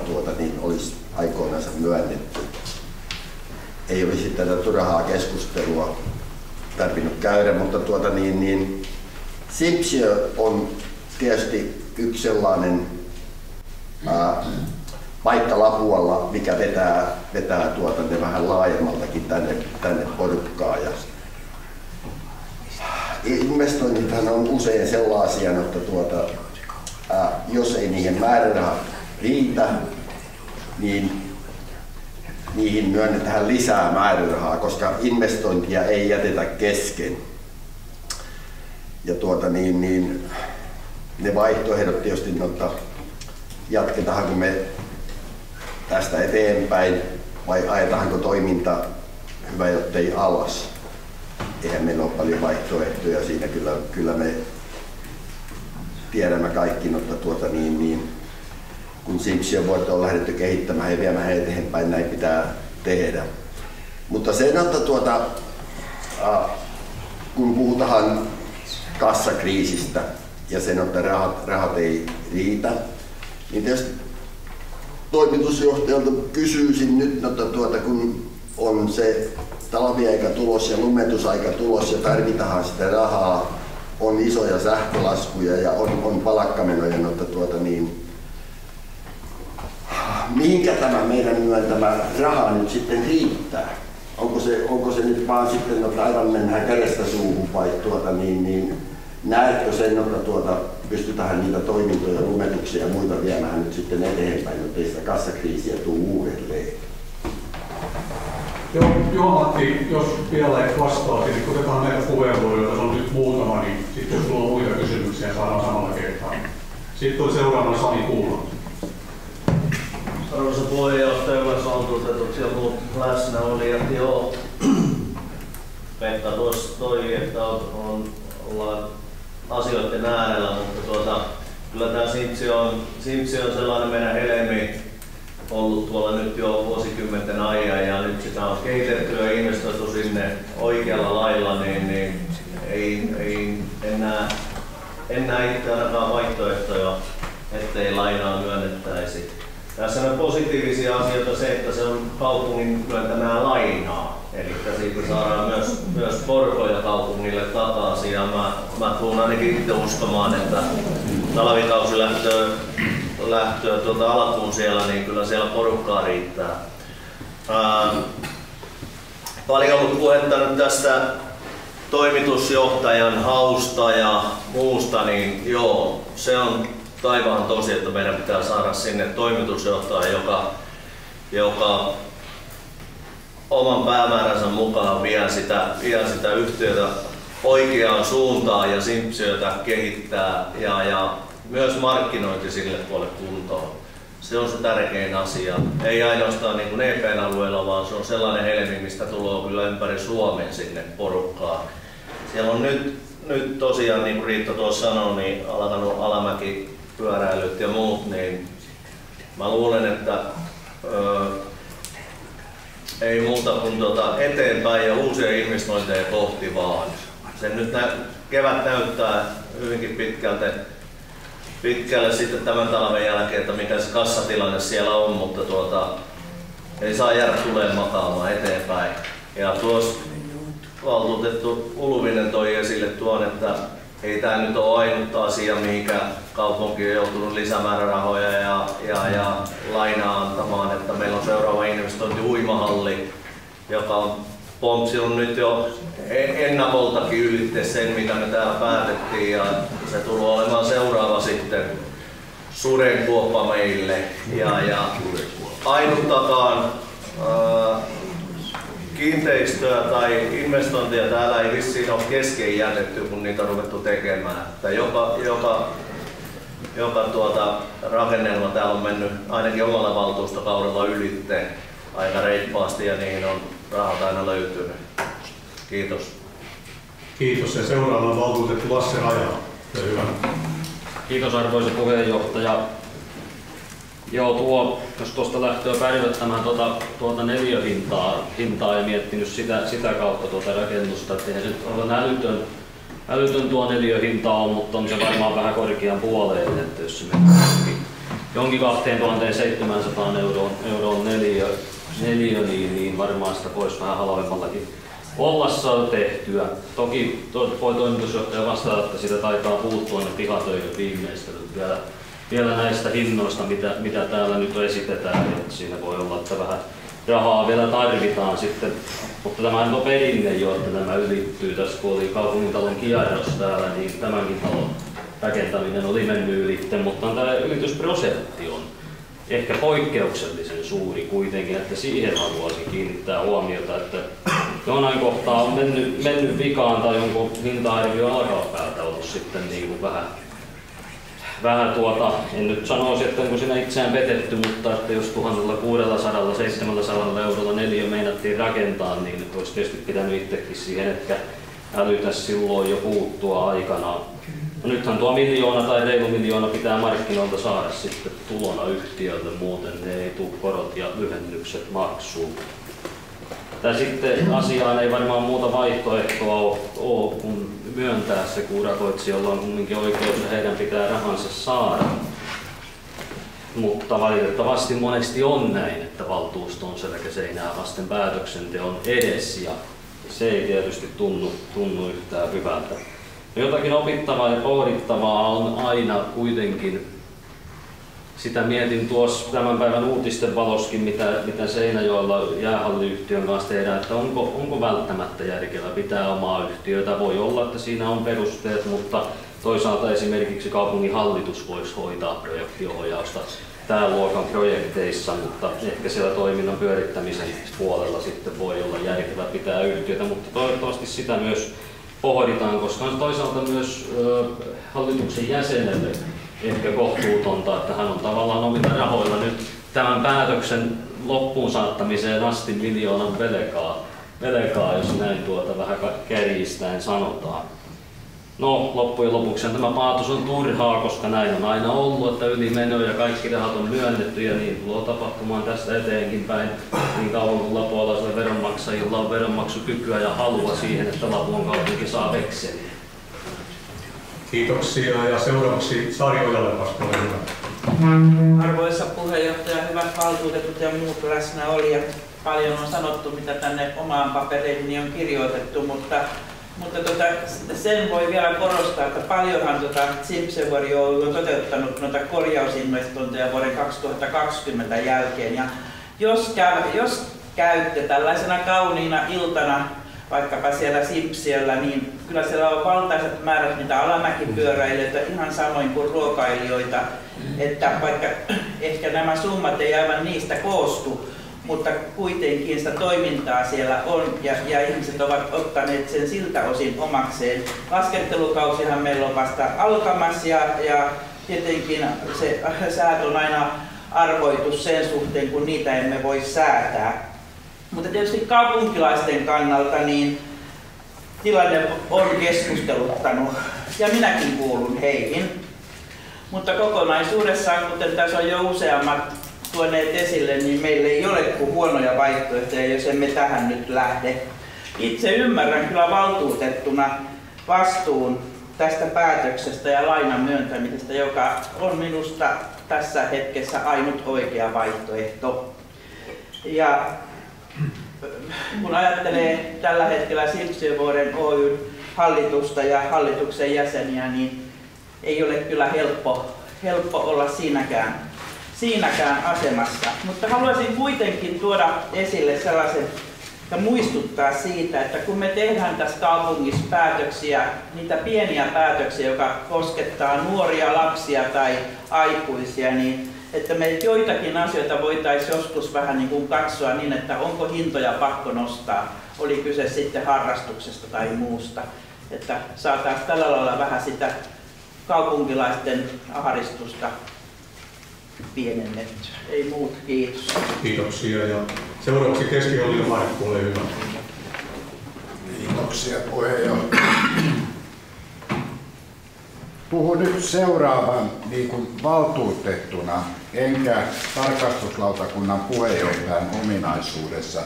olisi aikoinaan myönnetty. Ei olisi tätä turhaa keskustelua tarvinnut käydä, mutta Sipsiö on tietysti yksi sellainen paikka Lapualla, mikä vetää vähän laajemmaltakin tänne porukkaa. Ja investoinnithan on usein sellaisia, että jos ei niihin määrärahat riitä, niin niihin myönnetään lisää määrärahaa, koska investointia ei jätetä kesken. Ja ne vaihtoehdot tietysti, jatketaanko me tästä eteenpäin vai ajetaanko toiminta hyvä jottei alas. Eihän meillä ole paljon vaihtoehtoja siinä, kyllä me tiedämme kaikki, mutta kun Sipsiövuorta on lähdetty kehittämään ja viemään eteenpäin, näin pitää tehdä. Mutta sen, että kun puhutaan kassakriisistä ja sen, että rahat ei riitä, niin tietysti toimitusjohtajalta kysyisin nyt, kun on se talviaika tulos ja lumetusaika tulos ja tarvitaan sitä rahaa, on isoja sähkölaskuja ja on palkkamenoja, mihinkä tämä meidän myöntämä raha nyt sitten riittää? Onko se nyt vaan sitten, aivan mennään kädestä suuhun vai näetkö sen, että pystytään niitä toimintoja, lumetuksia ja muita viemään nyt sitten eteenpäin, jotta ei sitä kassakriisiä tule uudelleen? Joo Matti, jos vielä vastaat, niin otetaan näitä puheenvuoroja, joita on nyt muutama, niin sitten jos sulla on muita kysymyksiä, saadaan samalla kertaa. Sitten on seuraavana Sami Kuula. Arvoisa puheenjohtaja, valtuutetut ja muut läsnäolijat, joo. Pekka tuossa toi, että ollaan asioiden äärellä, mutta kyllä tämä Simpsi on sellainen meidän helmi ollut tuolla nyt jo vuosikymmenten ajan ja nyt sitä on kehitetty ja investoitu sinne oikealla lailla, niin en näe itse ainakaan vaihtoehtoja, ettei lainaa myönnettäisi. Tässä on positiivisia asioita se, että se on kaupungin myöntämää lainaa, eli siitä saadaan myös korkoja kaupungille takaisin ja mä tulen ainakin itse uskomaan, että talvikausi lähtöä alkuun siellä, niin kyllä siellä porukkaa riittää. Paljon ollut puhetta nyt tästä toimitusjohtajan hausta ja muusta, niin joo, se on taivaan tosi, että meidän pitää saada sinne toimitusjohtaja, joka oman päämääränsä mukaan vie sitä yhtiötä oikeaan suuntaan ja Simpsiötä kehittää ja myös markkinointi sille puolelle kuntoon. Se on se tärkein asia. Ei ainoastaan niin kuin EP:n alueella, vaan se on sellainen helmi, mistä tulee kyllä ympäri Suomen sinne porukkaan. Siellä on nyt tosiaan, niin kuin Riitta tuossa sanoi, niin alkanut alamäkipyöräilyt ja muut, niin mä luulen, että ei muuta kuin eteenpäin ja uusia investointeja kohti vaan. Sen nyt kevät näyttää hyvinkin pitkälle sitten tämän talven jälkeen, että mikä se kassatilanne siellä on, mutta ei saa jäädä tulemaan makaamaan eteenpäin. Ja tuossa valtuutettu Uluvinen toi esille tuon, että ei tämä nyt ole ainut asia, mihinkä kaupunki on joutunut lisämäärärahoja ja lainaa antamaan, että meillä on seuraava investointi uimahalli, joka on pompsinut nyt jo ennakoltakin ylitte sen, mitä me täällä päätettiin, ja se tulee olemaan seuraava sitten sudenkuoppa meille. Ja ainuttakaan kiinteistöä tai investointia täällä ei vissiin ole kesken jätetty, kun niitä on ruvettu tekemään. Että joka rakennelma täällä on mennyt ainakin omalla valtuustokaudella ylitte aika reippaasti ja niihin on rahat aina löytynyt. Kiitos. Kiitos. Ja seuraavana valtuutettu Lasse Raja. Hyvä. Kiitos arvoisa puheenjohtaja. Joo, jos tuosta lähtöä päivittämään tuota neliöhintaa ja miettinyt sitä kautta rakennusta, että eihän se nyt ole älytön tuo neliöhinta on, mutta on se varmaan vähän korkean puoleen, että jos se menee jonkin 2700 euroon neliö, niin varmaan sitä voisi vähän halvemmallakin olla saatu tehtyä. Toki voi toimitusjohtaja vastata, että sitä taitaa puuttua ne pihatöiden viimeistelyt vielä näistä hinnoista, mitä täällä nyt esitetään. Että siinä voi olla, että vähän rahaa vielä tarvitaan sitten, mutta tämä on perinne jo, että tämä ylittyy. Tässä kun oli kaupungintalon kierros täällä, niin tämänkin talon rakentaminen oli mennyt ylitte, mutta tämä ylitysprosentti on ehkä poikkeuksellisen suuri kuitenkin, että siihen haluaisin kiinnittää huomiota, että jonain kohtaa on mennyt vikaan tai jonkun hinta-arvio alkapäältä ollut sitten niin kuin vähän en nyt sanoisi, että onko siinä itseään petetty, mutta että jos 1600-700 eurolla neliö meinattiin rakentaa, niin olisi tietysti pitänyt itsekin siihen ehkä älytä silloin jo puuttua aikanaan. No nythän tuo 1 miljoona tai reilu 1 miljoona pitää markkinoilta saada sitten tulona yhtiöltä, muuten ne ei tule korot ja lyhennykset maksuun. Tai sitten asiaan ei varmaan muuta vaihtoehtoa ole kun myöntää se, kun urakoitsijalla on kumminkin oikeus ja heidän pitää rahansa saada. Mutta valitettavasti monesti on näin, että valtuusto on selkäseinää vasten päätöksenteon edes ja se ei tietysti tunnu yhtään hyvältä. Jotakin opittavaa ja pohdittavaa on aina kuitenkin. Sitä mietin tuossa tämän päivän uutisten valoskin, mitä Seinäjoella jäähalliyhtiön kanssa tehdään, että onko välttämättä järkevää pitää omaa yhtiötä. Voi olla, että siinä on perusteet, mutta toisaalta esimerkiksi kaupungin hallitus voisi hoitaa projektiohjausta tämän luokan projekteissa, mutta ehkä siellä toiminnan pyörittämisen puolella sitten voi olla järkevää pitää yhtiötä, mutta toivottavasti sitä myös pohditaan, koska on toisaalta myös hallituksen jäsenelle ehkä kohtuutonta, että hän on tavallaan omilla rahoilla nyt tämän päätöksen loppuun saattamiseen asti miljoonan velkaa, jos näin vähän kärjistäen sanotaan. No, loppujen lopuksi tämä paatos on turhaa, koska näin on aina ollut, että ylimeno ja kaikki rahat on myönnetty ja niin tulee tapahtumaan tästä eteenkin päin niin kauan kuin lapualaisilla veronmaksajilla on veronmaksukykyä ja halua siihen, että Lapuan kaupunki saa vekseliä. Kiitoksia ja seuraavaksi Sari Ojalenvasta, ole hyvä. Arvoisa puheenjohtaja, hyvät valtuutetut ja muut läsnäolijat. Paljon on sanottu, mitä tänne omaan papereihin on kirjoitettu, mutta sen voi vielä korostaa, että paljonhan Simpsevori on toteuttanut noita korjausinvestointeja vuoden 2020 jälkeen. Ja jos käytte tällaisena kauniina iltana vaikkapa siellä Simpsiellä, niin kyllä siellä on valtaiset määrät niitä alamäkipyöräilijöitä, ihan samoin kuin ruokailijoita, että vaikka ehkä nämä summat ei aivan niistä koostu, mutta kuitenkin sitä toimintaa siellä on ja ihmiset ovat ottaneet sen siltä osin omakseen. Laskettelukausihan meillä on vasta alkamassa ja tietenkin se säät on aina arvoitus sen suhteen, kun niitä emme voi säätää. Mutta tietysti kaupunkilaisten kannalta niin tilanne on keskusteluttanut ja minäkin kuulun heihin. Mutta kokonaisuudessaan, kuten tässä on jo useammat tuoneet esille, niin meillä ei ole kuin huonoja vaihtoehtoja, jos emme tähän nyt lähde. Itse ymmärrän kyllä valtuutettuna vastuun tästä päätöksestä ja lainan myöntämisestä, joka on minusta tässä hetkessä ainut oikea vaihtoehto. Ja kun ajattelee tällä hetkellä Simpsjövuoren Oyn hallitusta ja hallituksen jäseniä, niin ei ole kyllä helppo olla siinäkään asemassa. Mutta haluaisin kuitenkin tuoda esille sellaisen ja muistuttaa siitä, että kun me tehdään tässä kaupungissa päätöksiä, niitä pieniä päätöksiä, jotka koskettaa nuoria, lapsia tai aikuisia, niin että me joitakin asioita voitaisiin joskus vähän niin kuin katsoa niin, että onko hintoja pakko nostaa, oli kyse sitten harrastuksesta tai muusta. Että saataisiin tällä lailla vähän sitä kaupunkilaisten ahdistusta pienennettyä. Ei muut, kiitos. Kiitoksia ja seuraavaksi Keski-Ollila Markku, ole hyvä. Kiitoksia puheenjohtaja. Puhun nyt seuraavan niin kuin valtuutettuna, enkä tarkastuslautakunnan puheenjohtajan ominaisuudessa,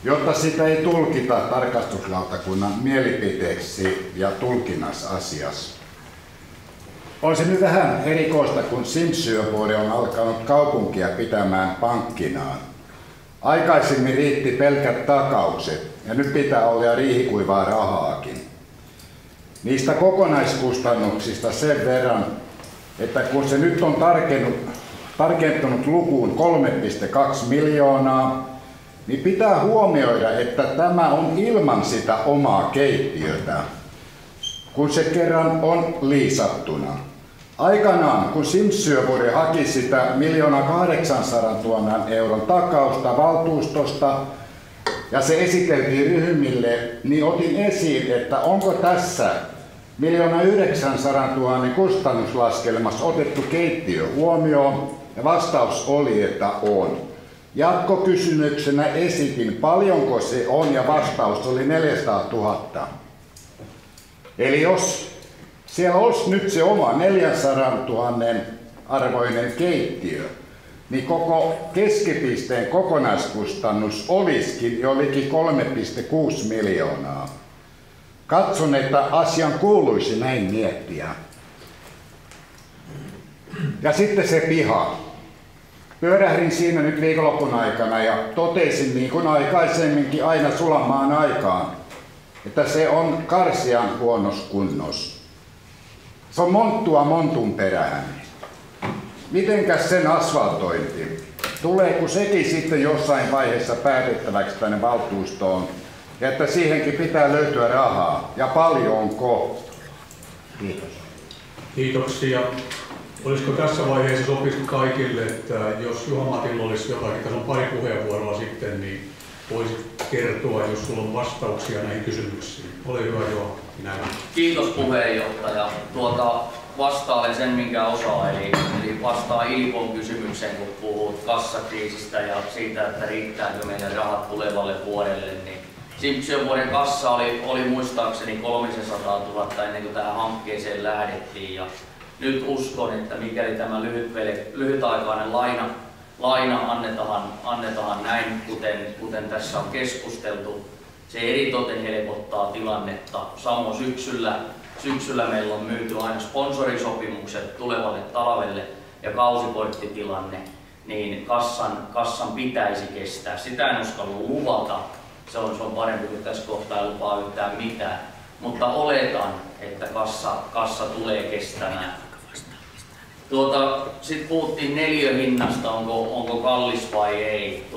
jotta sitä ei tulkita tarkastuslautakunnan mielipiteeksi ja tulkinnasasiassa. On se nyt vähän erikoista, kun Simpsjövuori on alkanut kaupunkia pitämään pankkinaan. Aikaisemmin riitti pelkät takaukset ja nyt pitää olla ja riihikuivaa rahaakin. Niistä kokonaiskustannuksista sen verran, että kun se nyt on tarkentunut lukuun 3,2 miljoonaa, niin pitää huomioida, että tämä on ilman sitä omaa keittiötä, kun se kerran on liisattuna. Aikanaan, kun Simpsjövuori haki sitä 1 800 000 euron takausta valtuustosta ja se esiteltiin ryhmille, niin otin esiin, että onko tässä 1 900 000 kustannuslaskelmassa otettu keittiö huomioon, ja vastaus oli, että on. Jatkokysymyksenä esitin, paljonko se on, ja vastaus oli 400 000. Eli jos siellä olisi nyt se oma 400 000 arvoinen keittiö, niin koko keskipisteen kokonaiskustannus olisikin jo liki 3,6 miljoonaa. Katson, että asian kuuluisi näin miettiä. Ja sitten se piha. Pyörähdin siinä nyt viikonlopun aikana ja totesin niin kuin aikaisemminkin aina sulamaan aikaan, että se on karsian huonossa kunnossa. Se on monttua montun perään. Mitenkäs sen asfaltointi? Tuleeko sekin sitten jossain vaiheessa päätettäväksi tänne valtuustoon? Ja että siihenkin pitää löytyä rahaa. Ja paljonko? Kiitos. Kiitoksia. Olisiko tässä vaiheessa sopisi kaikille, että jos Juha-Matilla olisi jotakin, tässä on pari puheenvuoroa sitten, niin voisit kertoa, jos sulla on vastauksia näihin kysymyksiin. Ole hyvä, Juha. Kiitos puheenjohtaja. Vastailen sen, minkä osaa, eli vastaan Ilpon kysymykseen, kun puhut kassakriisistä ja siitä, että riittääkö meidän rahat tulevalle vuodelle. Niin Simpsion vuoden kassa oli muistaakseni 300 000 ennen kuin tähän hankkeeseen lähdettiin. Ja nyt uskon, että mikäli tämä lyhytaikainen laina annetaan näin, kuten tässä on keskusteltu, se eritoten helpottaa tilannetta. Samoin syksyllä meillä on myyty aina sponsorisopimukset tulevalle talvelle ja kausikorttitilanne, niin kassan pitäisi kestää. Sitä en uskalla luvata. Se on parempi, kun tässä kohtaa ei lupaa yhtään mitään. Mutta oletan, että kassa tulee kestämään. Sitten puhuttiin neliöhinnasta, onko kallis vai ei.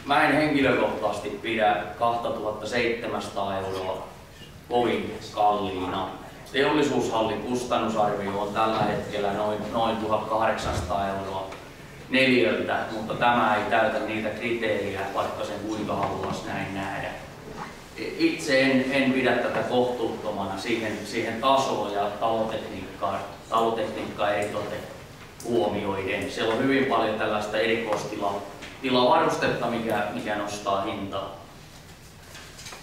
Mä en henkilökohtaisesti pidä 2700 € kovin kalliina. Teollisuushallin kustannusarvio on tällä hetkellä noin 1800 € neliöltä, mutta tämä ei täytä niitä kriteerejä, vaikka sen kuinka haluaisi näin nähdä. Itse en pidä tätä kohtuuttomana siihen tasoon ja talotekniikkaa eritoten huomioiden. Siellä on hyvin paljon tällaista erikoistilavarustetta, mikä nostaa hintaa.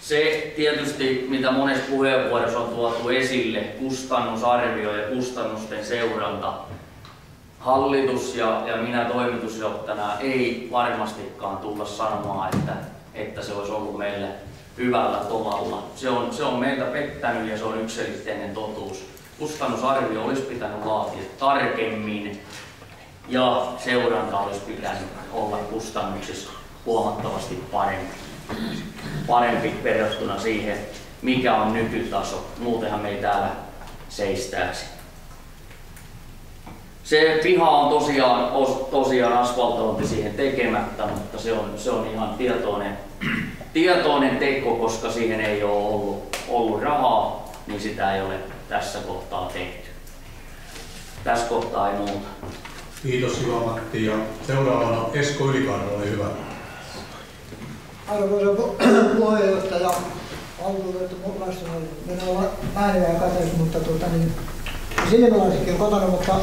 Se tietysti, mitä monessa puheenvuorossa on tuotu esille, kustannusarvio ja kustannusten seuranta. Hallitus ja minä toimitusjohtajana ei varmastikaan tulla sanomaan, että se olisi ollut meille hyvällä tolalla. Se on meiltä pettänyt ja se on yksiselitteinen totuus. Kustannusarvio olisi pitänyt laatia tarkemmin ja seuranta olisi pitänyt olla kustannuksissa huomattavasti parempi verrattuna siihen, mikä on nykytaso. Muutenhan me ei täällä seistäisi. Se piha on tosiaan asfaltointi siihen tekemättä, mutta se on ihan tietoinen teko, koska siihen ei ole ollut rahaa, niin sitä ei ole tässä kohtaa tehty. Tässä kohtaa ei muuta. Kiitos Juha-Matti ja seuraavana Esko Ylikainen, ole hyvä. Arvoisa puheenjohtaja, valtuutettu läsnäolo. Minä olen ääniä kateus, mutta silmälaisikin kotona, mutta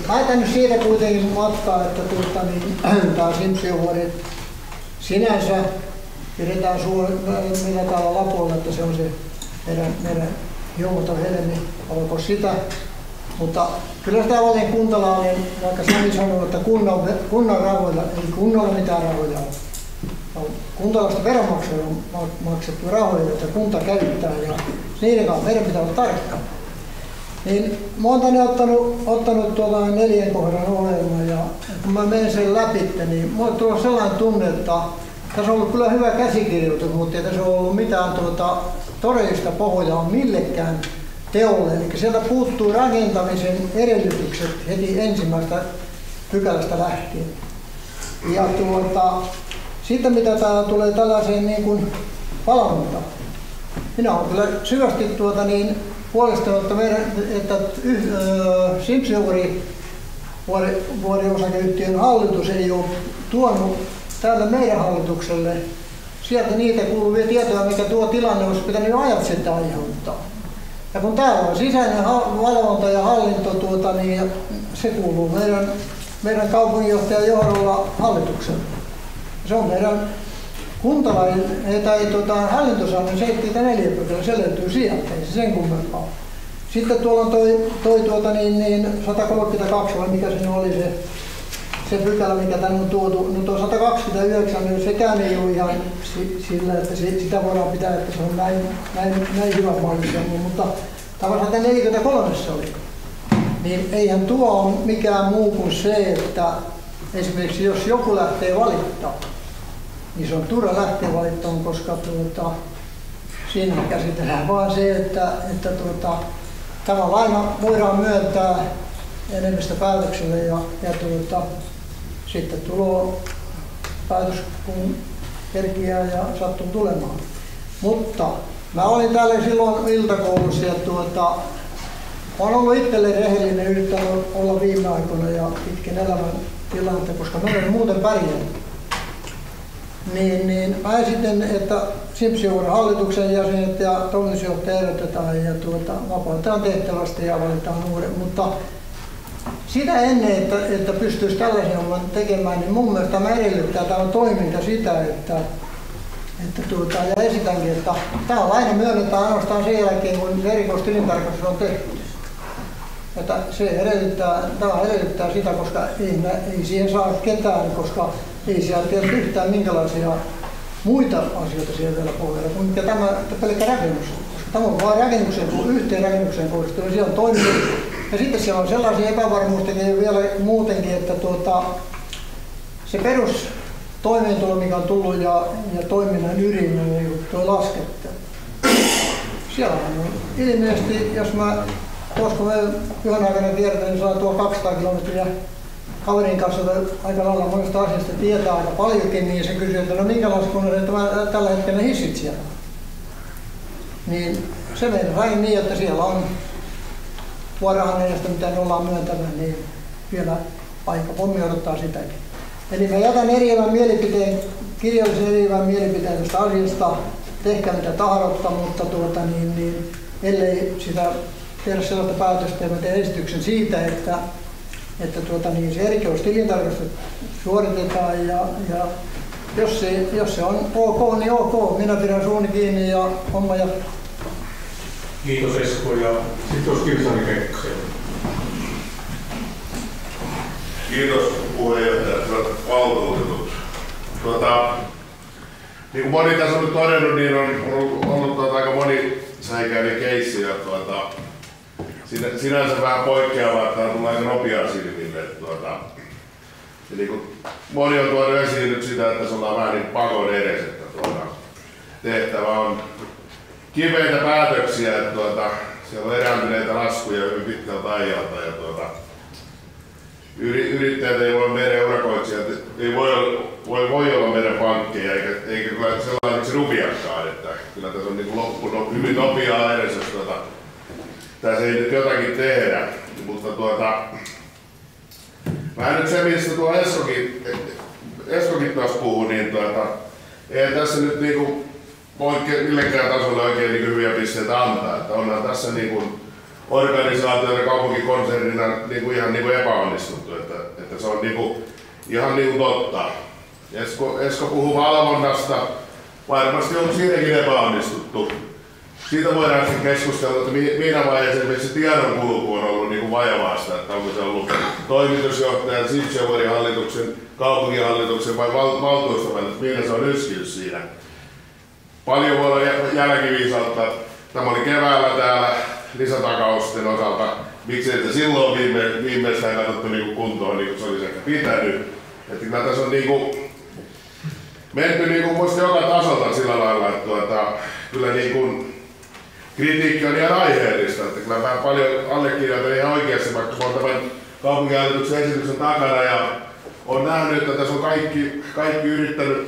laitan nyt siitä kuitenkin matkaa, että tämä Simpsion vuoden sinänsä pidetään millä täällä Lapuolla, että se on se meidän juomaton helmi, olko sitä. Mutta kyllä sitä olen kuntalainen, vaikka Sami sanoo, että kunnan rahoilla ei kunnolla mitään rahoja ole. Kuntalaisten veronmaksajilla on maksettu rahoja, joita kunta käyttää ja niiden kanssa meidän pitää olla tarkkaan. Niin mä oon tänne ottanut 4 kohdan ohjelman ja kun mä menen sen läpi, niin mulla on tullut sellainen tunne, että tässä on ollut kyllä hyvä käsikirjoitus, mutta ei tässä ole ollut mitään todellista pohjaa millekään teolle. Eli sieltä puuttuu rakentamisen edellytykset heti ensimmäistä pykälästä lähtien. Ja sitten mitä täällä tulee tällaiseen niin kuin valvontaan. Minä olen kyllä syvästi puolestaan, että Simpson vuoden osakeyhtiön hallitus ei ole tuonut täällä meidän hallitukselle sieltä niitä kuuluvia tietoja, mikä tuo tilanne olisi pitänyt jo ajat sitten aiheuttaa. Ja kun täällä on sisäinen valvonta ja hallinto, niin se kuuluu meidän kaupunginjohtajan johdolla hallitukselle. Se on meidän kuntalainen, hallintosäännön 74 pykälä, se löytyy sieltä, ei se sen kummempaa. Sitten tuolla on toi 132, vai mikä se oli se pykälä, mikä tänne on tuotu. No tuo 129, niin sekään ei ole ihan sillä, että sitä voidaan pitää, että se on näin hyvä mahdollista, mutta tämä 143 oli. niin eihän tuo ole mikään muu kuin se, että esimerkiksi jos joku lähtee valittamaan, niin se on turha lähteä valittamaan, koska siinä käsitellään vaan se, että tämä laina voidaan myöntää enemmistöpäätökselle ja sitten tulo päätös kun kerkiää ja sattuu tulemaan. Mutta mä olin täällä silloin iltakoulussa ja olen ollut itselleen rehellinen, yrittänyt olla viime aikoina ja pitkin elämän tilannetta, koska mä olen muuten pärjännyt. Niin mä esitän, että Simpsivuoren hallituksen jäsenet ja toimitusjohtaja erotetaan ja vapautetaan tehtävästä ja valitaan uuden. Mutta sitä ennen, että pystyisi tällaisen homman tekemään, niin mun mielestä tämä edellyttää tämä toiminta sitä, ja esitänkin, että tämä laina myönnetään ainoastaan sen jälkeen, kun erikoistilintarkastus on tehty. Että tämä edellyttää sitä, koska ei siihen saa ketään, koska ei siellä tiedä yhtään minkälaisia muita asioita siellä vielä pohjalla kuin mikä tämä pelkkä rakennus. Koska tämä on vain yhteen rakennukseen kohdistuva, siellä on toiminut. Ja sitten siellä on sellaisia epävarmuustekijöitä vielä muutenkin, että se perustoimeentulo, mikä on tullut ja toiminnan ydin on niin tuo lasketta. Siellä on ilmeisesti, jos mä koska me yhden aikana tiedetään, niin saa tuo 200 kilometriä kaverin kanssa aika lailla monesta asiasta tietää aika paljonkin, niin se kysyy, että no minkälaista kun on tällä hetkellä hissit siellä. Niin se meidän sain niin, että siellä on vuorahan edestä, mitä ne ollaan myöntämään, niin vielä aika pommi odottaa sitäkin. Eli mä jätän eriävän mielipiteen, kirjallisen eriävän mielipiteen tästä asiasta, tehkää mitä tahdotta, mutta ellei sitä tehdä sellaista päätöstä ja mä teen esityksen siitä, että se erikoistilintarkastus suoritetaan ja jos se on ok, niin ok. Minä pidän suuni kiinni ja homma jatkuu. Kiitos Esko ja sitten olisi Kirsani Kekkonen. Kiitos puheenjohtajat, hyvät valtuutetut. Niin kuin moni tässä on nyt todennut, niin on ollut aika monisäikäinen keissi ja sinänsä vähän poikkeavaa, että tämä on tullut aika nopeaa silmille. Ja niin kuin moni on tuonut esiin nyt sitä, että se ollaan vähän niin pakon edessä, että tehtävä on kipeitä päätöksiä, että siellä on erääntyneitä laskuja hyvin pitkältä ajalta ja yrittäjät ei voi meidän urakoitsijat, ei voi olla meidän pankkeja eikä kyllä sellaisiksi rupiakaan, että kyllä tässä on niin loppu hyvin nopeaa edes, jos tässä ei nyt jotakin tehdä, mutta vähän nyt se, mistä tuo Eskokin tuossa puhui, niin ei tässä nyt niinku voi millekään tasolle oikein niinku hyviä pisteitä antaa, että onhan tässä niinku organisaationa kaupunkikonsernina niinku ihan niinku epäonnistuttu, että se on niinku ihan niinku totta. Esko puhuu valvonnasta, varmasti on siinäkin epäonnistuttu. Siitä voidaan sitten keskustella, että missä vaiheessa esimerkiksi tiedonkulku on ollut niin kuin vajavaista, että onko se ollut toimitusjohtajan, Simpsivuoren hallituksen, kaupunginhallituksen vai valtuuston, että missä se on yskinyt siinä. Paljon voi olla jälkiviisautta. Tämä oli keväällä täällä lisätakausten osalta. Miksi että silloin viimeistään katsottu niin kuntoon, niin kuin se olisi ehkä pitänyt. Että kyllä tässä on niin kuin menty niin kuin muista joka tasolta sillä lailla, että kyllä niin kuin kritiikki on ihan aiheellista, että kyllä mä paljon allekirjoitan ihan oikeasti, vaikka mä oon tämän kaupunginhallituksen esityksen takana ja on nähnyt, että tässä on kaikki yrittänyt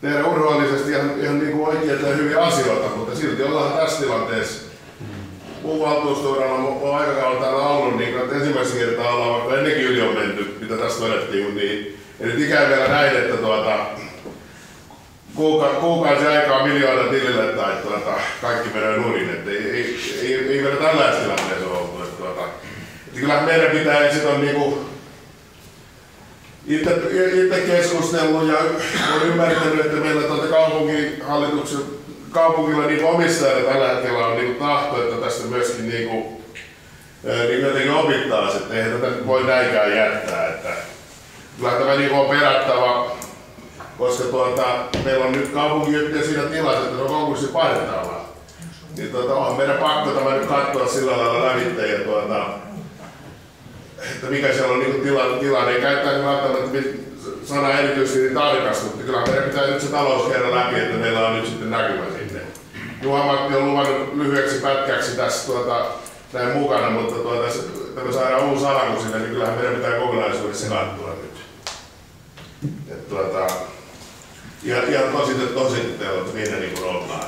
tehdä urhoollisesti ihan niin kuin oikeita ja hyviä asioita, mutta silti ollaan tässä tilanteessa. Mun valtuustouralla on aikakaudella täällä ollut, niin että ensimmäisen kertaa ollaan vaikka ennenkin yli on menty, mitä tässä todettiin, niin eli ikään vielä näin, että kuukausi aikaa miljoona tilille tai kaikki menee nurin, että ei vielä tällaista tilanteessa ole oltu. Että kyllähän meidän pitää ensin on niinku itse keskustellut ja on ymmärtänyt, että meillä kaupungilla niin omistajilla tällä hetkellä on niinku tahto, että tästä myöskin niinku jotenkin opittaisiin, että eihän tätä nyt voi näinkään jättää. Että kyllä tämä niinku on perättävä, koska meillä on nyt kaupunkiyhtiö siinä tilassa, että se on konkurssin partaalla. Niin on meidän pakko tämä nyt katsoa sillä lailla lävitteen ja että mikä siellä on niin tilanne. Ei käyttäisi välttämättä sana erityisesti niin tarkasti, mutta kyllä meidän pitää nyt se talous käydä läpi, että meillä on nyt sitten näkymä sinne. Juha-Matti on luvannut lyhyeksi pätkäksi tässä näin mukana, mutta että me saadaan uusi alanko sinne, niin kyllähän meidän pitää kokonaisuudessa katsoa nyt. Ja tositteella, että minne niin ollaan.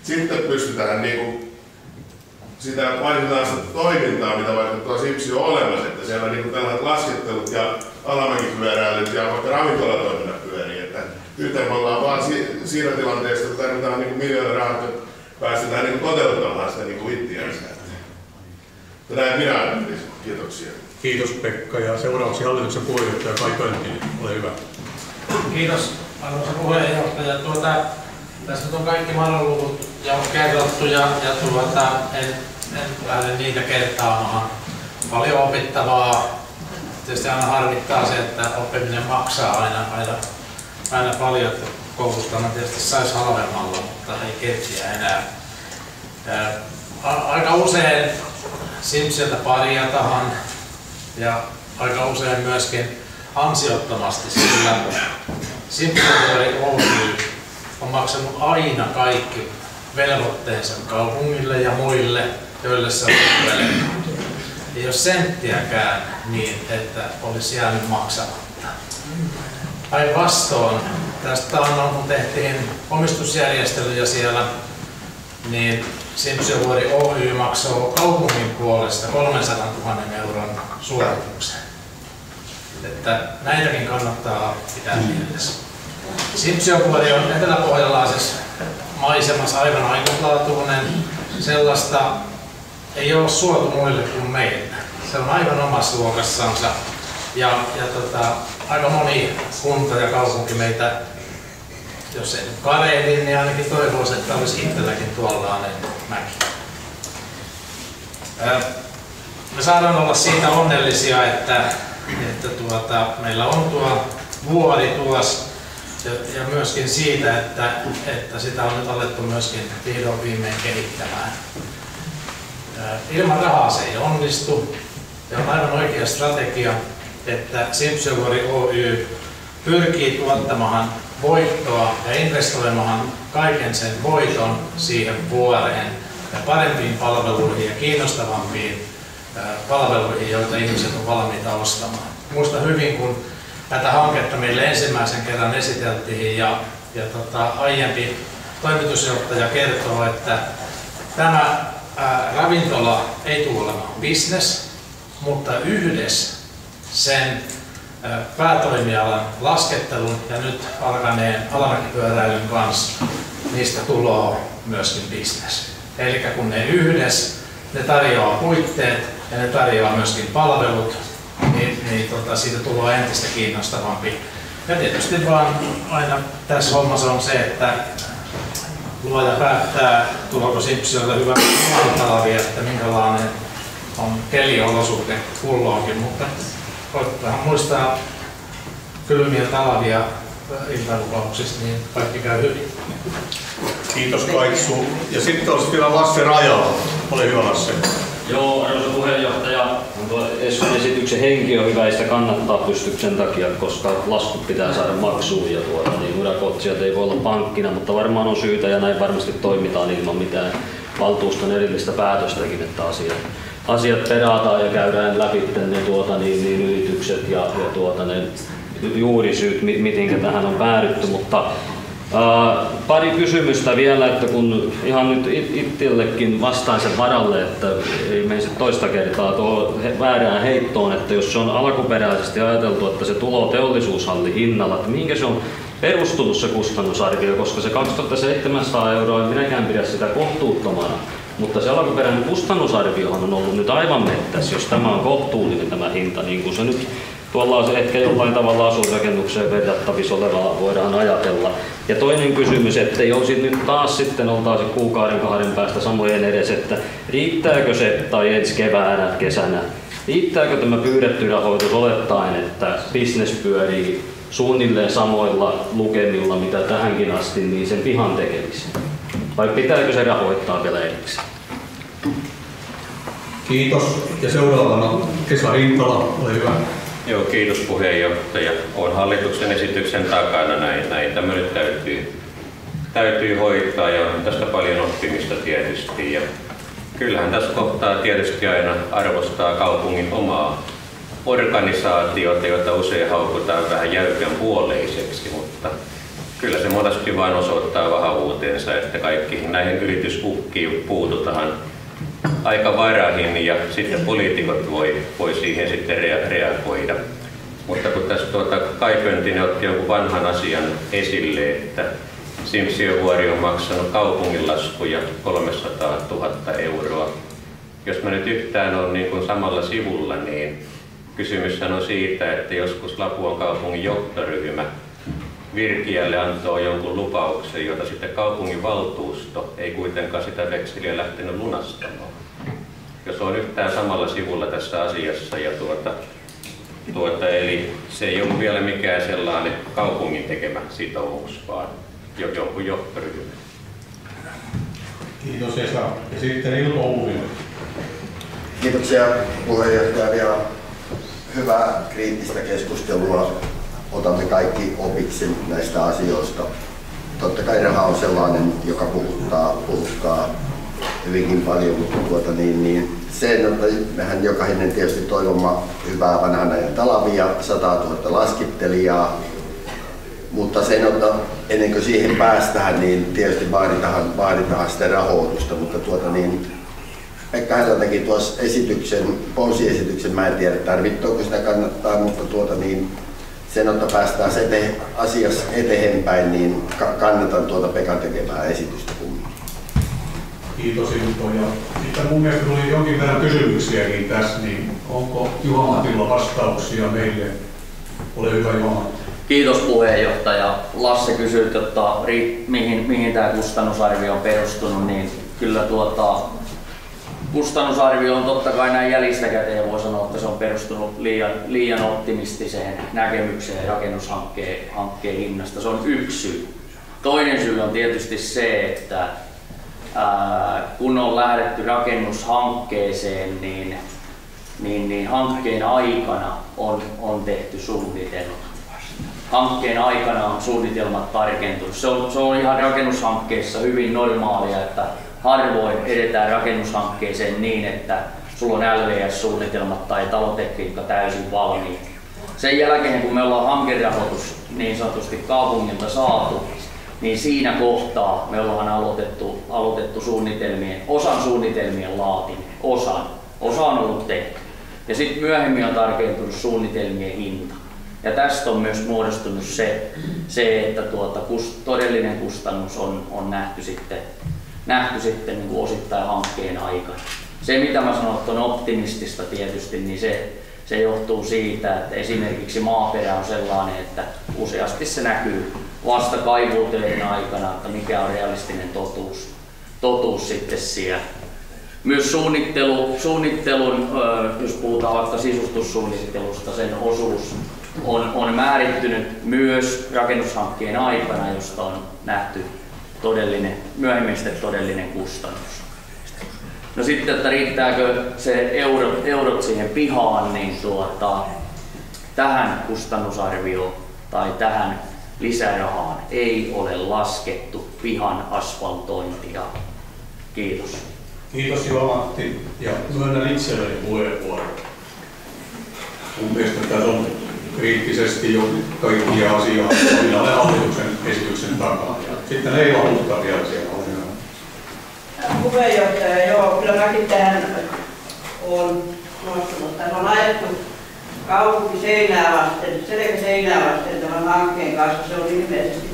Sitten pystytään niin sitä varsinaista toimintaa, mitä vaikka tuo Simpsi on olemassa, että siellä niin tällaiset laskettelut ja alamäkipyöräilyt ja vaikka ravintolatoiminnat pyörii. Että nyt me ollaan vaan siinä tilanteessa, että tarvitaan niin miljoona rahat, että päästetään niin toteuttamaan sitä niin ittiänsä. Näin minä ajattelin. Kiitoksia. Kiitos Pekka ja seuraavaksi hallituksen puheenjohtaja Kai Pönttinen. Ole hyvä. Kiitos arvoisa puheenjohtaja. Tästä on kaikki madonluvut jo kerrottu ja en lähde niitä kertaamaan. Paljon opittavaa. Tietysti aina harmittaa se, että oppiminen maksaa aina paljon. Koulutusta tietysti saisi halvemmalla, mutta ei kertiä enää. Aika usein Simpsiltä parjataan ja aika usein myöskin ansiottomasti, sillä Simpsivuori Oy on maksanut aina kaikki velvoitteensa kaupungille ja muille, joille se on velvoittu. Ei ole senttiäkään niin, että olisi jäänyt maksamatta. Päinvastoin, tästä kun tehtiin omistusjärjestelyjä siellä, niin Simpsivuori Oy maksoi kaupungin puolesta 300 000 euron suorituksen. Että näitäkin kannattaa pitää mielessä. Simpsivuori on eteläpohjalaisessa maisemassa aivan ainutlaatuinen. Sellaista ei ole suotu muille kuin meillä. Se on aivan omassa luokassansa. Aika moni kunta ja kaupunki meitä, jos ei nyt kareilin, niin ainakin toivoisi, että olisi itselläkin tuollainen mäki. Me saadaan olla siitä onnellisia, että meillä on tuo vuori tuossa ja myöskin siitä, että sitä on nyt alettu myöskin vihdoin viimein kehittämään. Ilman rahaa se ei onnistu ja on aivan oikea strategia, että Simpsivuori Oy pyrkii tuottamaan voittoa ja investoimaan kaiken sen voiton siihen vuoreen ja parempiin palveluihin ja kiinnostavampiin palveluihin, joita ihmiset on valmiita ostamaan. Muistan hyvin, kun tätä hanketta meille ensimmäisen kerran esiteltiin ja aiempi toimitusjohtaja kertoo, että tämä ravintola ei tule olemaan business, mutta yhdessä sen päätoimialan laskettelun ja nyt alkaneen alamäkipyöräilyn kanssa niistä tulee myöskin business. Eli kun ne yhdessä, ne tarjoaa puitteet ja ne tarjoaa myöskin palvelut, niin siitä tulee entistä kiinnostavampi. Ja tietysti vaan aina tässä hommassa on se, että luoja päättää, tuleeko Simpsiltä hyvä talvi, että minkälainen on keliolosuhde kulloinkin, mutta koetetaan muistaa kylmiä talvia iltalupauksista, niin kaikki käy hyvin. Kiitos Kaiksu. Ja sitten olisi vielä Lasse Rajala. Ole hyvä Lasse. Joo, arvoisa puheenjohtaja, esityksen henki on hyvä ja sitä kannattaa pystyä sen takia, koska laskut pitää saada maksuun ja niin urakoitsijat ei voi olla pankkina, mutta varmaan on syytä ja näin varmasti toimitaan ilman mitään valtuuston erillistä päätöstäkin, että asiat perataan ja käydään läpi ne yritykset ja ne juurisyyt, miten tähän on päädytty, mutta pari kysymystä vielä, että kun ihan nyt itsellekin vastaan sen varalle, että ei mene toista kertaa tuo väärään heittoon, että jos se on alkuperäisesti ajateltu, että se tulo teollisuushalli hinnalla, että mihinkä se on perustunut se kustannusarvio, koska se 2700 €, en minäkään pidä sitä kohtuuttomana, mutta se alkuperäinen kustannusarviohan on ollut nyt aivan mettäs, jos tämä on kohtuullinen tämä hinta, niin kuin se nyt tuolla on se ehkä jollain tavalla asuinrakennukseen verrattavissa olevaa voidaan ajatella. Ja toinen kysymys, että jos nyt taas sitten oltaisiin kuukauden kahden päästä samojen edes, että riittääkö se tai ensi keväänä, kesänä, riittääkö tämä pyydetty rahoitus olettaen, että business pyörii suunnilleen samoilla lukemilla mitä tähänkin asti, niin sen pihan tekemiseen? Vai pitääkö se rahoittaa vielä erikseen? Kiitos. Ja seuraavana Esa Rintala, ole hyvä. Joo, kiitos puheenjohtaja. Olen hallituksen esityksen takana. Näin tämä nyt täytyy hoitaa ja on tästä paljon oppimista tietysti. Ja kyllähän tässä kohtaa tietysti aina arvostaa kaupungin omaa organisaatiota, jota usein haukutaan vähän jäykän puoleiseksi, mutta kyllä se monesti vain osoittaa vahvuutensa, että kaikki näihin yritysuhkiin puututaan aika varhain ja sitten poliitikot voi siihen sitten reagoida. Mutta kun tässä Kai Pöntinen otti jonkun vanhan asian esille, että Simpsionvuori on maksanut kaupunginlaskuja 300 000 €. Jos mä nyt yhtään on niin kuin samalla sivulla, niin kysymys on siitä, että joskus Lapuan kaupungin johtoryhmä Virkiälle antoi jonkun lupauksen, jota sitten kaupunginvaltuusto ei kuitenkaan sitä vekseliä lähtenyt lunastamaan. Jos on yhtään samalla sivulla tässä asiassa ja eli se ei ollut vielä mikään sellainen kaupungin tekemä sitoumus, vaan jonkun johtoryhmä. Kiitos Esa. Ja sitten Ilpo Uuvinen. Kiitoksia puheenjohtaja. Vielä hyvää kriittistä keskustelua. Otamme kaikki opiksi näistä asioista. Totta kai raha on sellainen, joka puhuttaa hyvinkin paljon, mutta sen, että mehän jokainen tietysti toivomme hyvää vanhan ajan talvia, 100 000 laskittelijaa, mutta sen, että ennen kuin siihen päästään, niin tietysti vaaditaan sitä rahoitusta, mutta Pekka Härälä teki tuossa ponsiesityksen, mä en tiedä tarvittuuko sitä kannattaa, mutta sen, että päästään asiassa eteenpäin, niin kannatan Pekan tekemää esitystä. Kiitos Ilpo. Ja sitten mun mielestä tuli jonkin verran kysymyksiäkin tässä, niin onko Juha-Matilla vastauksia meille? Ole hyvä Juha-Matti. Kiitos puheenjohtaja. Lasse kysyi, mihin tämä kustannusarvio on perustunut, niin kyllä kustannusarvio on totta kai näin jäljistäkäteen voi sanoa, että se on perustunut liian optimistiseen näkemykseen rakennushankkeen hinnasta. Se on yksi syy. Toinen syy on tietysti se, että kun on lähdetty rakennushankkeeseen, niin hankkeen aikana on tehty suunnitelma. Hankkeen aikana on suunnitelmat tarkentunut. Se on ihan rakennushankkeessa hyvin normaalia, että harvoin edetään rakennushankkeeseen niin, että sulla on LVS-suunnitelmat tai talotekniikka täysin valmiin. Sen jälkeen, kun me ollaan hankerahoitus niin sanotusti kaupungilta saatu, niin siinä kohtaa me ollaan aloitettu osan suunnitelmien laatiminen. Osa on ollut tehty. Ja sitten myöhemmin on tarkentunut suunnitelmien hinta. Ja tästä on myös muodostunut se että todellinen kustannus on nähty sitten niin kuin osittain hankkeen aikana. Se mitä mä sanon, että on optimistista tietysti, niin se johtuu siitä, että esimerkiksi maaperä on sellainen, että useasti se näkyy vasta kaivuutöiden aikana, että mikä on realistinen totuus sitten siellä. Myös suunnittelun, jos puhutaan vaikka sisustussuunnittelusta, sen osuus on määrittynyt myös rakennushankkeen aikana, josta on nähty myöhemmin todellinen kustannus. No sitten, että riittääkö se eurot siihen pihaan, niin tähän kustannusarvioon tai tähän lisärahaan ei ole laskettu pihan asfaltointia. Kiitos. Kiitos Juha-Matti ja myönnän itselleni puheenvuoron. Mun mielestä tässä on kriittisesti jo kaikkia asioita, minä olen hallituksen esityksen takana. Sitten Leila Hutta vielä siellä. Puheenjohtaja, joo, kyllä mäkin tähän olen nostanut. Tämän on ajettu kaupunki seinää vasten, selkä seinää vasten tämän hankkeen kanssa. Se on ilmeisesti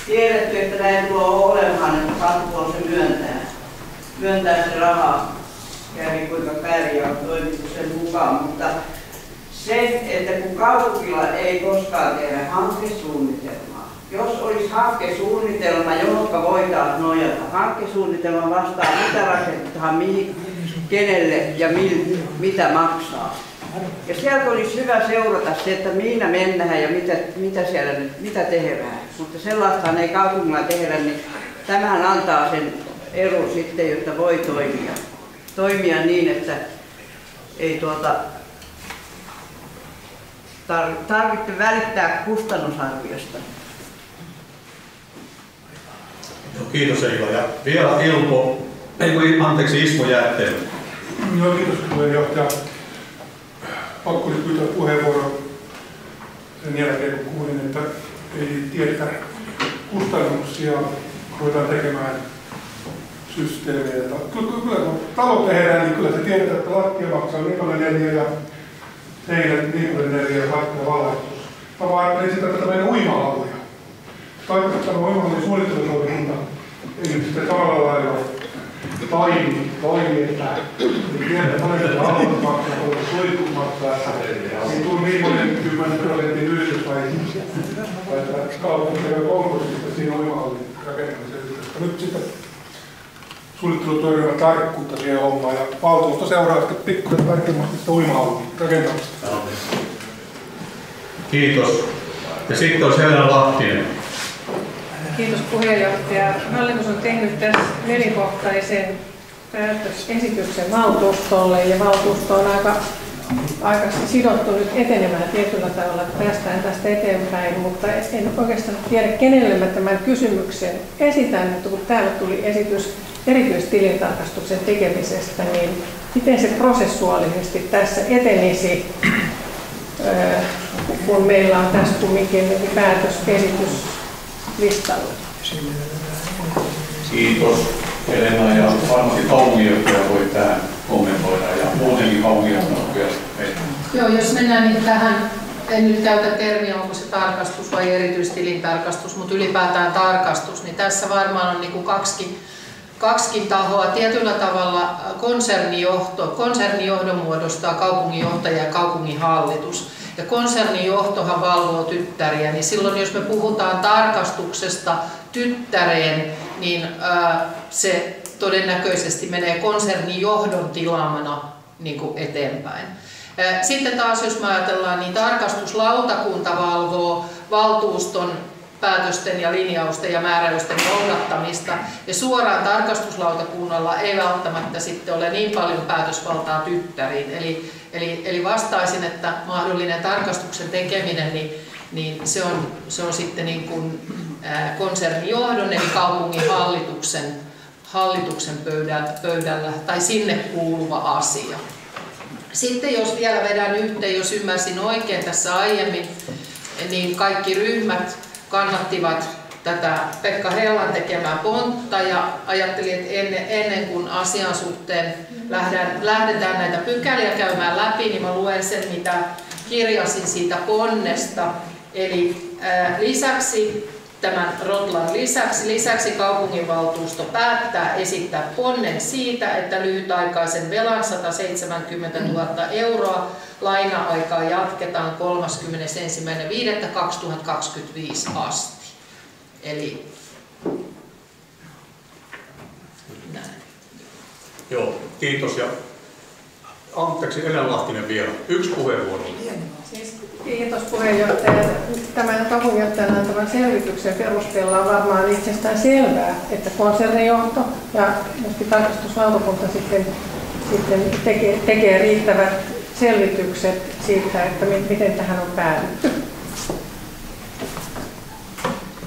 tiedetty, että näin tulee olemaan, että pakko on se myöntää se rahaa. Kävi kuinka kävi ja toimittu sen mukaan, mutta se, että kun kaupungilla ei koskaan tehdä hankesuunnitelmaa, jos olisi hankesuunnitelma, johonka voitaisiin nojata, hankesuunnitelma vastaa mitä rakennetaan, kenelle ja mitä maksaa. Ja sieltä olisi hyvä seurata se, että missä mennään ja mitä tehdään. Mutta sellaistahan ei kaupungilla tehdä, niin tämähän antaa sen edun sitten, jotta voi toimia. toimia niin, että ei tarvitse välittää kustannusarviosta. No, kiitos Eila. Ja vielä Ismo Jäätteenmäki. Joo, kiitos puheenjohtaja. Pakko nyt pyytää puheenvuoron sen jälkeen, kun kuulin, että ei tiedetä kustannuksia, ruvetaan tekemään systeemejä. Kyllä kun talo tehdään, niin kyllä se tiedetään, että lattia maksaa 4 ja seinät 4 ja lattia valaistus. Mä vaan ajattelin sitä tätä meidän uima-hallia. Toivottavasti tämä uima-hallin suunnittelutoimikunta ei nyt sitten samalla lailla toimi, että tiedetään monesti alueet maksaa, kun suihkut maksaa, niin tuli niin monen 10% yritys tai kaupunki ja konkurssista siinä uima-hallin rakentamiseen. Nyt sitten suunnittelutyöryhmän tarkkuutta siihen hommaan ja valtuusto seuraa sitten pikkuisen tarkemmasti sitä uima-hallin rakentamista. Kiitos. Ja sitten on Helena Lahtinen. Kiitos puheenjohtaja. Hallitus on tehnyt tässä 4-kohtaisen päätösesityksen valtuustolle ja valtuusto on aika sidottu nyt etenemään tietyllä tavalla, että päästään tästä eteenpäin, mutta en oikeastaan tiedä kenelle mä tämän kysymyksen esitän, mutta kun täällä tuli esitys erityistilintarkastuksen tekemisestä, niin miten se prosessuaalisesti tässä etenisi, kun meillä on tässä kumminkin päätösesitys listalla. Kiitos Helena ja varmasti kaupunginjohtaja voi tähän kommentoida ja muutenkin kaupunginjohtaja. Joo, jos mennään niin tähän, en nyt käytä termiä, onko se tarkastus vai erityistilintarkastus, mutta ylipäätään tarkastus, niin tässä varmaan on niin kuin kaksikin tahoa. Tietyllä tavalla konsernijohdon muodostaa kaupunginjohtaja ja kaupunginhallitus. Ja konsernijohtohan valvoo tyttäriä, niin silloin jos me puhutaan tarkastuksesta tyttäreen, niin se todennäköisesti menee konsernijohdon tilaamana niin kuin eteenpäin. Sitten taas jos me ajatellaan, niin tarkastuslautakunta valvoo valtuuston päätösten ja linjausten ja määräysten noudattamista. Ja suoraan tarkastuslautakunnalla ei välttämättä sitten ole niin paljon päätösvaltaa tyttäriin. Eli vastaisin, että mahdollinen tarkastuksen tekeminen, niin se on sitten niin kuin konsernijohdon eli kaupungin hallituksen pöydällä tai sinne kuuluva asia. Sitten jos vielä vedän yhteen, jos ymmärsin oikein tässä aiemmin, niin kaikki ryhmät kannattivat tätä Pekka Hellan tekemää pontta ja ajattelin, että ennen kuin asian suhteen lähdetään näitä pykäliä käymään läpi, niin mä luen sen, mitä kirjasin siitä ponnesta. Eli lisäksi tämän Rotlan lisäksi kaupunginvaltuusto päättää esittää ponnen siitä, että lyhytaikaisen velan 170 000 € laina-aikaa jatketaan 31.5.2025 asti. Eli näin. Joo, kiitos. Ja anteeksi, Helena Lahtinen vielä. Yksi puheenvuoro. Kiitos puheenjohtaja. Tämän kaupunginjohtajan antavan selvityksen perusteella on varmaan itsestään selvää, että konsernijohto ja myöskin tarkastuslautakunta sitten tekee riittävät selvitykset siitä, että miten tähän on päädytty.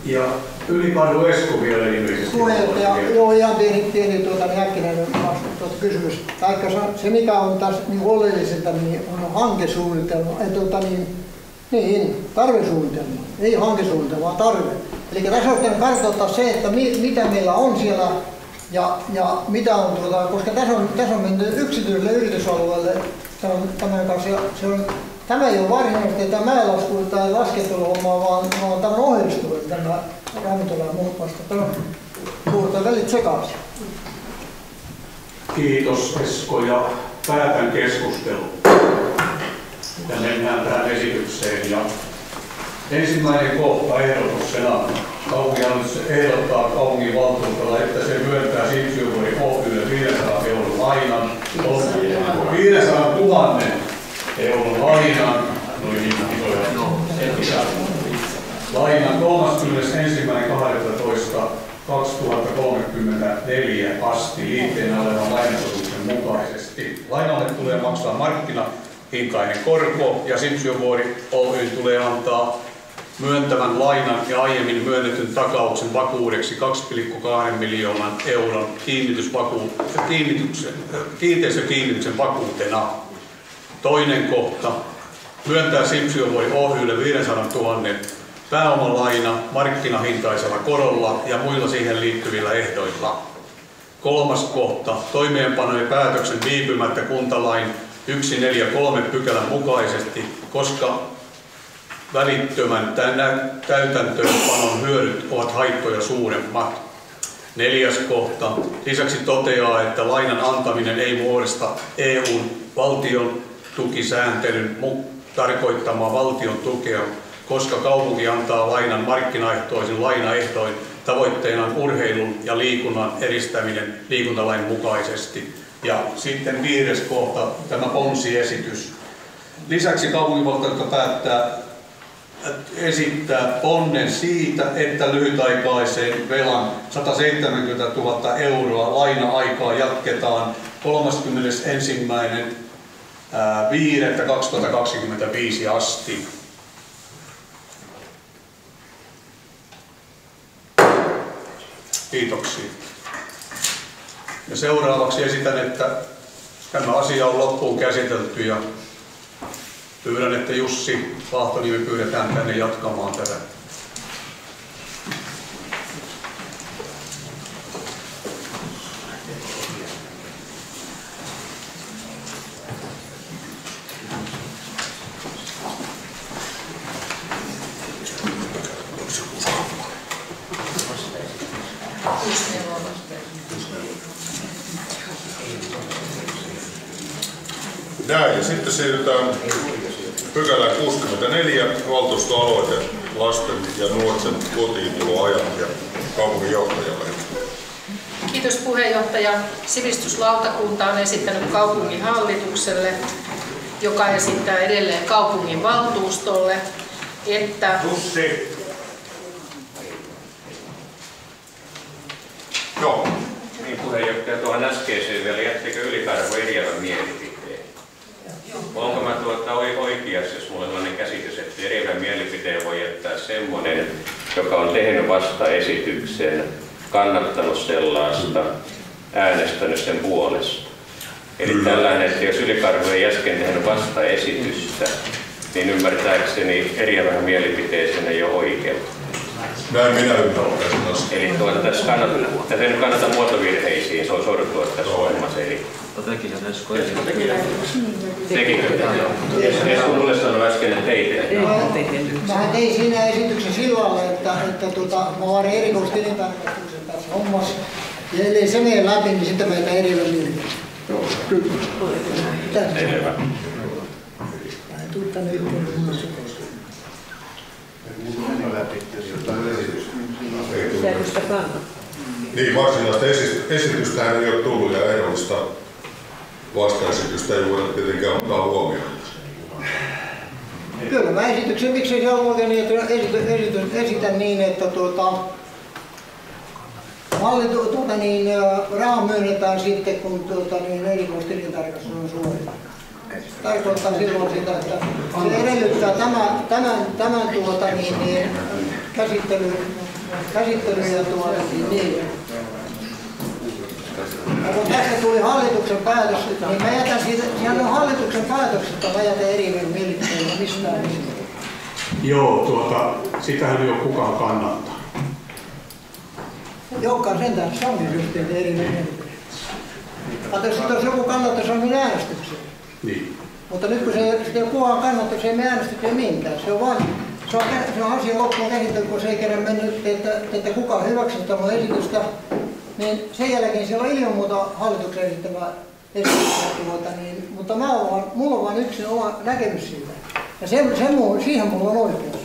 Ja Ylipaino Esko vielä ilmeisesti. Puheenjohtaja, joo, ihan pieni äkkinäinen kysymys. Taikka se mikä on taas niin oleellisinta, niin on hankesuunnitelma. Tarvesuunnitelma. Ei hankesuunnitelma, vaan tarve. Eli tässä on kartoittaa se, että mitä meillä on siellä ja mitä on, koska tässä on mennyt yksityiselle yritysalueelle tämän kanssa. Tämä ei ole varsinaisesti tämä mäelasku tai laskenteluhomma, vaan tämä ohjelmistuva, tämä ravintola ja muut vasta. Tämä on suurta välit sekaisin. Kiitos Esko ja päätän keskustelun. Ja mennään tähän esitykseen. Ja ensimmäinen kohta ehdotuksena kaupunginhallitus ehdottaa kaupunginvaltuustolla, että se myöntää Simpsjovori Oy:lle 500 € lainan, 500 000 € lainan, noihin isoja lainan 31.12.2034 asti liitteenä olevan lainasopimuksen mukaisesti. Lainalle tulee maksaa markkinahintainen korko ja Simpsjövuori Oy tulee antaa myöntävän lainan ja aiemmin myönnetyn takauksen vakuudeksi 2,2 miljoonan euron kiinteistökiinnityksen vakuutena. Toinen kohta. Myöntää Simpsjövuori Oy:lle 500 000 pääomalaina markkinahintaisella korolla ja muilla siihen liittyvillä ehdoilla. Kolmas kohta. Toimeenpanee päätöksen viipymättä kuntalain 143 pykälän mukaisesti, koska välittömän täytäntöönpanon hyödyt ovat haittoja suuremmat. Neljäs kohta. Lisäksi toteaa, että lainan antaminen ei muodosta EU:n valtion tukisääntelyn tarkoittamaa valtion tukea, koska kaupunki antaa lainan markkinaehtoisin lainaehtoin tavoitteena urheilun ja liikunnan edistäminen liikuntalain mukaisesti. Ja sitten 5. kohta, tämä ponsiesitys. Lisäksi kaupunginvaltuusto päättää esittää ponnen siitä, että lyhytaikaisen velan 170 000 euroa laina-aikaa jatketaan 31.5.2025 asti. Kiitoksia. Ja seuraavaksi esitän, että tämä asia on loppuun käsitelty ja pyydän, että Jussi Lahtoniemi pyydetään tänne jatkamaan tätä. Näin, ja sitten siirrytään pykälään 64, valtuustoaloite lasten ja nuorten kotiintuloajat ja kaupunginjohtajalle. Kiitos puheenjohtaja. Sivistyslautakunta on esittänyt kaupunginhallitukselle, joka esittää edelleen kaupunginvaltuustolle, että Joo. Niin puheenjohtaja, tuohon äskeiseen vielä, jättikö Ylikarvo eriävän mielipiteen? Onko mä oikeassa, jos mulla on sellainen käsitys, että eriävän mielipiteen voi jättää semmoinen, joka on tehnyt vastaesityksen, kannattanut sellaista, äänestänyt sen puolesta. Eli tällainen, että jos Ylikarvo ei äsken tehnyt vastaesitystä, niin ymmärtääkseni eriävän mielipiteeseen ei ole oikeutta. Näin minä ymmärrän. Eli tässä ei nyt kannata muotovirheisiin, se on sortua tässä olemassa. Eli Esko mulle sanoi äsken, että ei tehdä. Mähän tein siinä esityksen sillä lailla, että mä olen erikoistilintarkastuksen tässä hommassa. Ja ellei se mene läpi, niin sitten meitä eriävä mielipide. Joo, kyllä. Selvä. Tuu tänne yhteen punaisen. Niin, varsinaista esitystä ei ole tullut ja ehdollista vastaesitystä ei voida tietenkään ottaa huomioon. Kyllä mä esityksen, miksei se ole niin, että esitän niin, että raha myönnetään sitten, kun erikoistilintarkastus on suoritettu. Tarkoittaa silloin sitä, että se edellyttää tämän käsittely ja niin. Ja kun tästä tuli hallituksen päätös, niin mä jätän sehän on hallituksen päätöksestä, mä jätän eri mielipiteen mistään niistä. Joo, sitähän ei ole kukaan kannattaa. Jokkaan sentään, se onkin yhteen eri mielipiteet. Mutta jos sitten joku kannattaa, se on minun äänestykseen. Niin. Mutta nyt kun se ei ole kukaan kannattaa, se ei mene äänestykseen minkään. Se on asian loppuun käsittely, kun se ei kerran mennyt, että kukaan hyväksyy tämän esitystä. Niin sen jälkeen siellä on ilman muuta hallituksen esittämä esitystä, mutta mulla on vain yksi oma näkemys siitä. Ja siihen mulla on oikeus.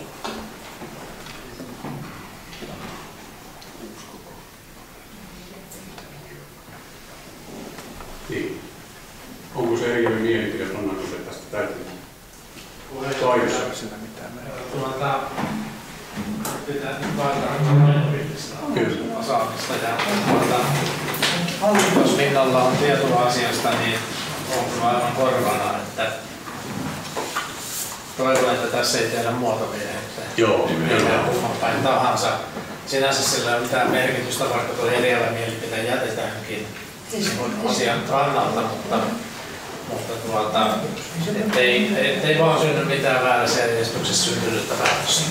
Niin. Onko se eriävä mielipide, pannaanko se tästä täytyy? Toivossa. Pitää nyt vaihtaa osaamista ja Jos Minnalla on tietoa asiasta, niin on kyllä aivan korvana, että toivon, että tässä ei tehdä muotovirheitä. Joo. Kumman päin tahansa. Sinänsä sillä ei ole mitään merkitystä, vaikka tuo eriävä mielipiteen jätetäänkin asian kannalta, mutta ettei vaan synny mitään väärässä järjestyksessä syntynyttä päätöstä.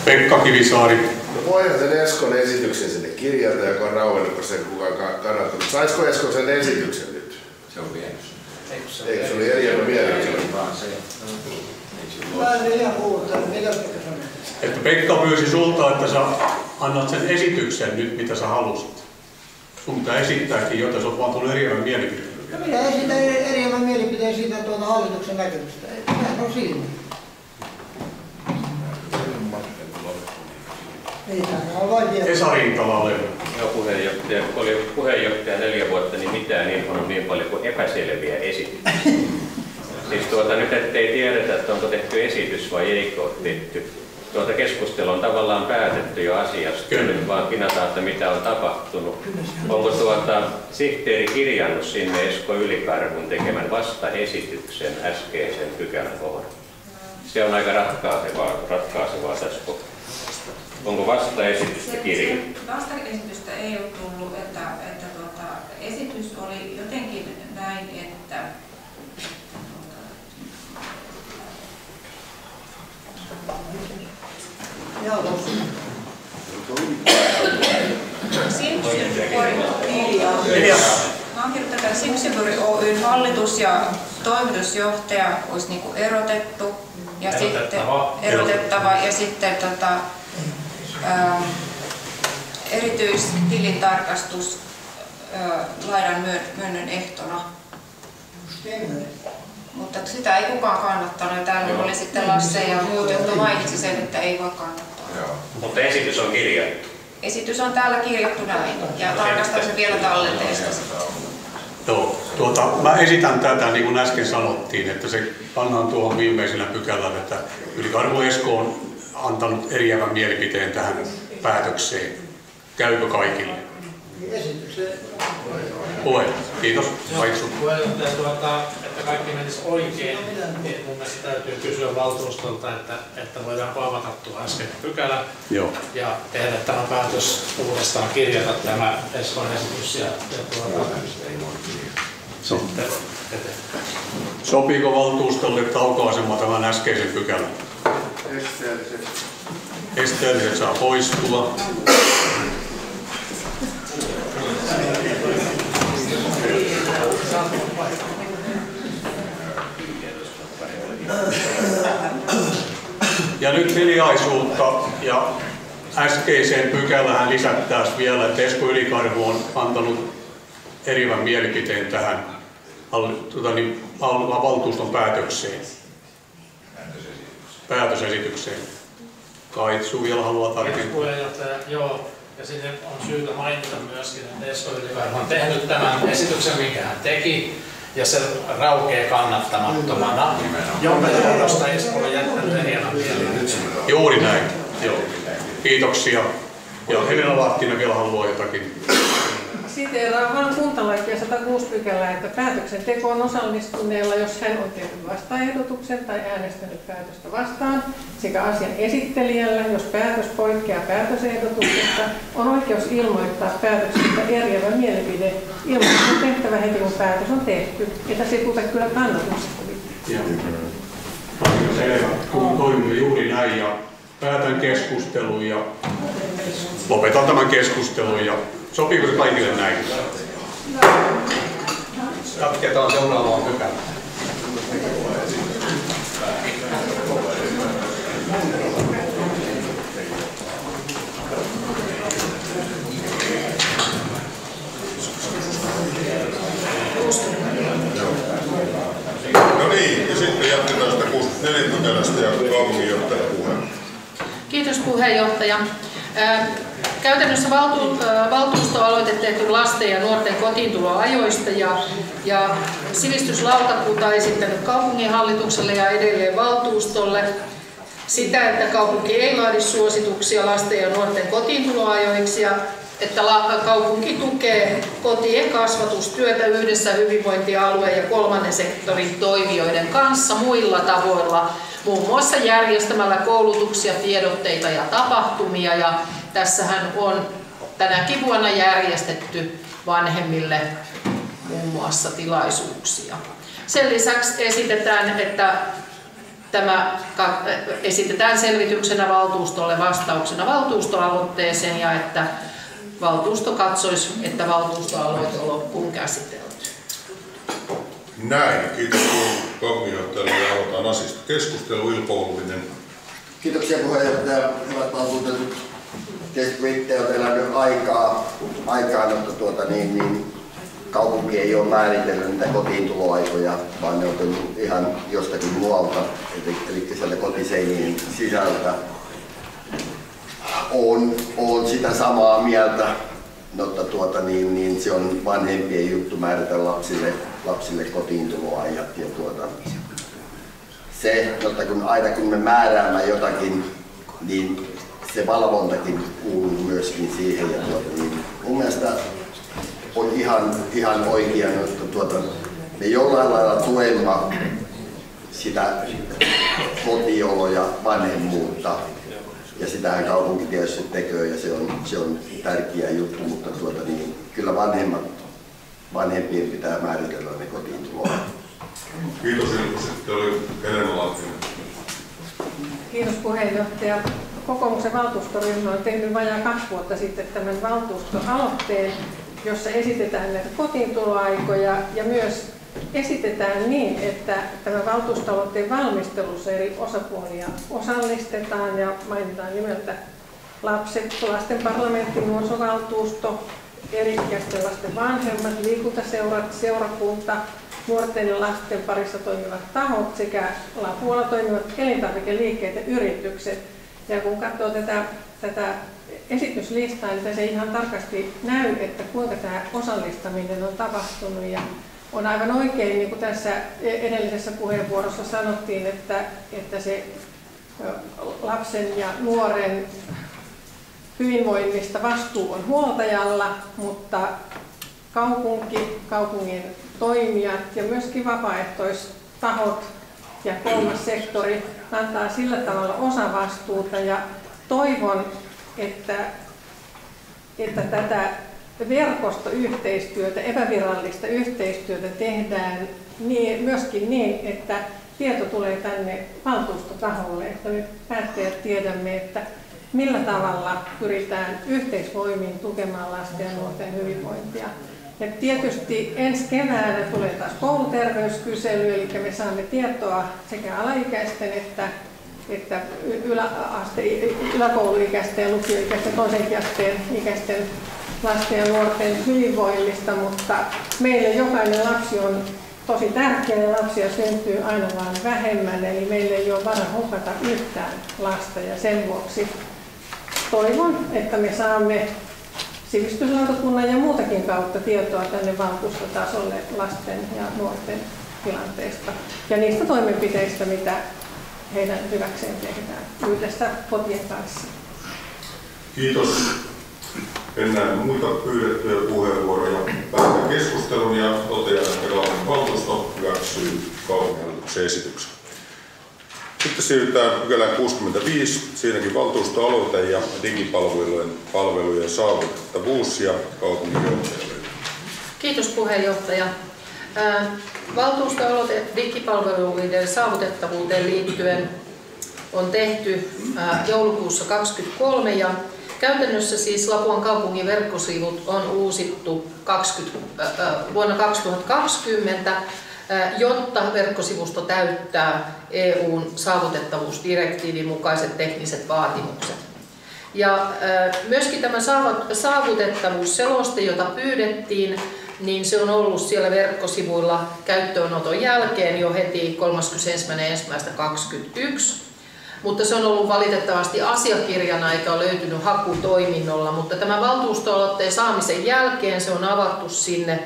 Pekka Kivisaari. No voihan sen Eskon esityksen sinne kirjata, joka on rauennut, kun sen kukaan kannattanut. Saisiko Esko sen esityksen nyt? Se on vienyt. Eikö se oli eriävä mielipide? Mä en ihan kuullut, mitä Pekka sanoi. Että Pekka pyysi sulta, että sä annat sen esityksen nyt, mitä sä halusit. Sun pitää esittääkin, joten sä oot vaan tullut eriävän mielipiteen. No minä esitän eriävän mielipiteen siitä hallituksen näkemystä. Sehän on siinä. Esa Rintala-Levy. Joo, puheenjohtaja. Kun oli puheenjohtaja 4 vuotta, niin mitään on niin paljon kuin epäselviä esityksiä. Siis nyt ettei tiedetä, että onko tehty esitys vai eikö ole tehty. Keskustelu on tavallaan päätetty jo asiasta. Nyt vaan pinataan, että mitä on tapahtunut. Onko sihteeri kirjannut sinne Esko Ylikarhun tekemän vastaesityksen äskeisen pykälän kohdalla? Se on aika ratkaisevaa tässä kohtaa. Onko vastaesitystä kirjattu? Vastaesitystä ei ole tullut, että esitys oli jotenkin näin, että Mä oon kirjoittanut, että Simpsonbury Oyn hallitus ja toimitusjohtaja olisi niinku erotettava ja sitten erityistilintarkastus lainan myönnön ehtona. Mutta sitä ei kukaan kannattanut. Täällä oli sitten Lasse ja muut, jotka mainitsi sen, että ei voi kannattaa. Joo. Mutta esitys on kirjattu. Esitys on täällä kirjattu näin ja tarkastan sen vielä tallenteesta. Joo, mä esitän tätä niin kuin äsken sanottiin, että se pannaan tuohon viimeisellä pykälällä, että Ylikarhu Esko on antanut eriävän mielipiteen tähän päätökseen. Käykö kaikille? Kiitos. Puheenjohtaja, että kaikki menisi oikein, niin mun mielestä täytyy kysyä valtuustolta, että voidaanko avata tuo äskeinen pykälä. Joo. Ja tehdä tämä päätös uudestaan, kirjata tämä Eskon esitys ja sitten eteenpäin. Sopiiko valtuustolle taukaisemaan tämän äskeisen pykälän? Esteelliset saa poistua. Ja nyt hiljaisuutta ja äskeiseen pykälään lisättäisiin vielä, että Esko Ylikarhu on antanut eriävän mielipiteen tähän valtuuston päätösesitykseen. Kaitsu vielä haluaa tarkentaa. Puheenjohtaja, joo. Ja sinne on syytä mainita myöskin, että Esko Ylikarhu on tehnyt tämän esityksen, minkä hän teki, ja se raukeaa kannattamattomana, jonka johdosta Esko on jättänyt eriävän mielipiteen. Juuri näin. Joo. Kiitoksia. Ja Helena Lahtinen vielä haluaa jotakin. Siteeraan vain kuntalakia 106 pykälää, että päätöksentekoon osallistuneella, jos hän on tehnyt vastaehdotuksen tai äänestänyt päätöstä vastaan, sekä asian esittelijällä, jos päätös poikkeaa päätösehdotuksesta, on oikeus ilmoittaa päätöksestä eriävä mielipide. Ilmoitus on tehtävä heti, kun päätös on tehty, että se ei tule kyllä kannatusta. Selvä. Toimimme juuri näin ja päätän keskustelun ja lopetan tämän keskustelun. Ja sopiiko se kaikille näin? Jatketaan seuraavaan pykälään. No niin, ja sitten jatketaan sitä 64 pykälästä ja kaupunginjohtajan puheen. Kiitos puheenjohtaja. Käytännössä valtuustoaloite tehty lasten ja nuorten kotiintuloajoista ja sivistyslautakunta on esittänyt kaupunginhallitukselle ja edelleen valtuustolle sitä, että kaupunki ei laadi suosituksia lasten ja nuorten kotiintuloajoiksi ja että kaupunki tukee kotien kasvatustyötä yhdessä hyvinvointialueen ja kolmannen sektorin toimijoiden kanssa muilla tavoilla, muun muassa järjestämällä koulutuksia, tiedotteita ja tapahtumia. Ja tässähän on tänäkin vuonna järjestetty vanhemmille muun muassa tilaisuuksia. Sen lisäksi esitetään selvityksenä valtuustolle vastauksena valtuustoaloitteeseen ja että valtuusto katsoisi, että valtuustoaloite on loppuun käsitelty. Näin. Kiitos kaupunginjohtajalle ja aloitetaan asiasta keskustelu. Ilpo Ollinen. Kiitoksia puheenjohtaja. Hyvät valtuutetut. Tietysti itse on elänyt aikaa mutta kaupunki ei ole määritellyt niitä kotiintuloaikoja, vaan ne on tullut ihan jostakin muualta, eli sieltä kotiseinien sisältä. On sitä samaa mieltä, mutta se on vanhempien juttu määritellä lapsille kotiintuloajat. Ja että kun me määräämme jotakin, niin se valvontakin kuuluu myöskin siihen. Ja mun mielestä on ihan oikein, että me jollain lailla tuemme sitä kotioloa ja vanhemmuutta. Ja sitähän kaupunki tietysti tekee ja se on tärkeä juttu, mutta kyllä vanhempien pitää määritellä ne kotiintuloa. Kiitos Ilpo. Sitten oli Helena Lahtinen. Kiitos puheenjohtaja. Kokoomuksen valtuustoryhmä on tehnyt vajaa 2 vuotta sitten tämän valtuustoaloitteen, jossa esitetään näitä kotiintuloaikoja ja myös esitetään niin, että tämän valtuustoaloitteen valmistelussa eri osapuolia osallistetaan ja mainitaan nimeltä lapset, lasten parlamentti, nuorisovaltuusto, eri-ikäisten lasten vanhemmat, liikuntaseurat, seurakunta, nuorten ja lasten parissa toimivat tahot sekä lapualla toimivat elintarvikeliikkeet ja yritykset. Ja kun katsoo tätä esityslistaa, niin se ei ihan tarkasti näy, että kuinka tämä osallistaminen on tapahtunut. Ja on aivan oikein, niin kuin tässä edellisessä puheenvuorossa sanottiin, että se lapsen ja nuoren hyvinvoinnista vastuu on huoltajalla, mutta kaupungin toimijat ja myöskin vapaaehtoistahot ja kolmas sektori antaa sillä tavalla osavastuuta ja toivon, että tätä verkostoyhteistyötä, epävirallista yhteistyötä tehdään myöskin niin, että tieto tulee tänne valtuustotaholle, että me päättäjät tiedämme, että millä tavalla pyritään yhteisvoimin tukemaan lasten ja nuorten hyvinvointia. Ja tietysti ensi keväänä tulee taas kouluterveyskysely, eli me saamme tietoa sekä alaikäisten että yläkouluikäisten ja lukioikäisten toisen asteen ikäisten lasten ja nuorten hyvinvoinnista, mutta meille jokainen lapsi on tosi tärkeä ja lapsia syntyy aina vaan vähemmän, eli meillä ei ole varaa hukata yhtään lasta ja sen vuoksi toivon, että me saamme sivistyslautakunnan ja muutakin kautta tietoa tänne valtuustotasolle lasten ja nuorten tilanteesta ja niistä toimenpiteistä, mitä heidän hyväkseen tehdään yhdessä kotien kanssa. Kiitos. En näe muita pyydettyjä puheenvuoroja. Päätän keskustelun ja totean, että valtuusto hyväksyy kaupunginhallituksen esityksen. Sitten siirrytään pykälään 65. Siinäkin valtuustoaloite ja digipalvelujen saavutettavuus ja kaupunginjohtajalle. Kiitos puheenjohtaja. Valtuustoaloite digipalveluiden saavutettavuuteen liittyen on tehty joulukuussa 2023 ja käytännössä siis Lapuan kaupungin verkkosivut on uusittu vuonna 2020, jotta verkkosivusto täyttää EU:n saavutettavuusdirektiivin mukaiset tekniset vaatimukset. Ja myöskin tämä saavutettavuusseloste, jota pyydettiin, niin se on ollut siellä verkkosivuilla käyttöönoton jälkeen jo heti 31.1.2021. Mutta se on ollut valitettavasti asiakirjana eikä ole löytynyt hakutoiminnolla, mutta tämän valtuustoaloitteen saamisen jälkeen se on avattu sinne,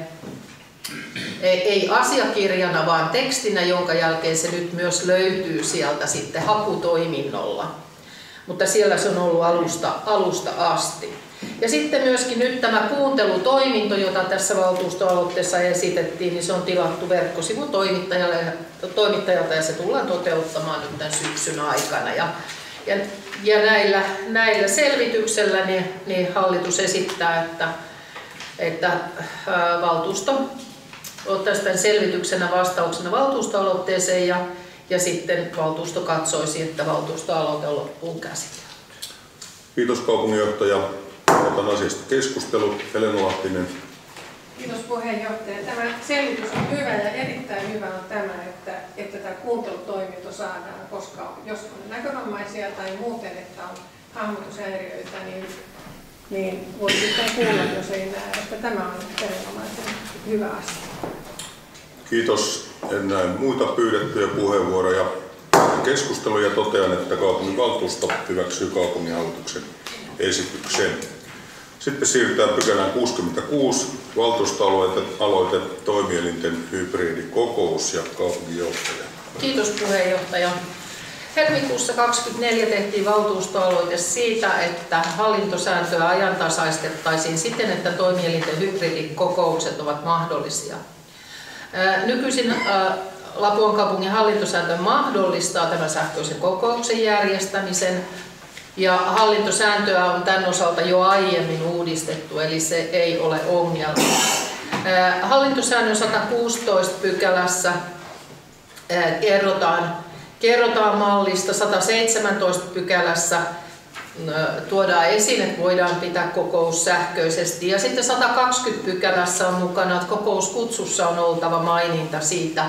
ei asiakirjana vaan tekstinä, jonka jälkeen se nyt myös löytyy sieltä sitten hakutoiminnolla. mutta siellä se on ollut alusta asti. Ja sitten myöskin nyt tämä kuuntelutoiminto, jota tässä valtuustoaloitteessa esitettiin, niin se on tilattu verkkosivutoimittajalta ja se tullaan toteuttamaan nyt tämän syksyn aikana. Ja näillä selvityksellä niin hallitus esittää, että valtuusto ottaisi tämän selvityksenä vastauksena valtuustoaloitteeseen ja sitten valtuusto katsoisi, että valtuustoaloite on loppuun käsitelty. Kiitos kaupunginjohtaja. Otan asiasta keskustelu. Helena Lahtinen. Kiitos puheenjohtaja. Tämä selvitys on hyvä ja erittäin hyvä on tämä, että tämä kuuntelutoiminto saadaan, koska jos on näkövammaisia tai muuten, että on hahmotushäiriöitä, niin voi sitten kuulla, jos ei näe, että tämä on erinomaisen hyvä asia. Kiitos. En näe muita pyydettyjä puheenvuoroja. Keskusteluja totean, että kaupunginvaltuusto hyväksyy kaupunginhallituksen esityksen. Sitten siirrytään pykälään 66, valtuustoaloite, toimielinten hybridikokous ja kaupunginjohtaja. Kiitos puheenjohtaja. Helmikuussa 2024 tehtiin valtuustoaloite siitä, että hallintosääntöä ajantasaistettaisiin siten, että toimielinten hybridikokoukset ovat mahdollisia. Nykyisin Lapuan kaupungin hallintosääntö mahdollistaa tämän sähköisen kokouksen järjestämisen ja hallintosääntöä on tämän osalta jo aiemmin uudistettu, eli se ei ole ongelma. Hallintosäännön 116 pykälässä kerrotaan mallista, 117 pykälässä tuodaan esiin, että voidaan pitää kokous sähköisesti. Ja sitten 120 pykälässä on mukana, että kokouskutsussa on oltava maininta siitä,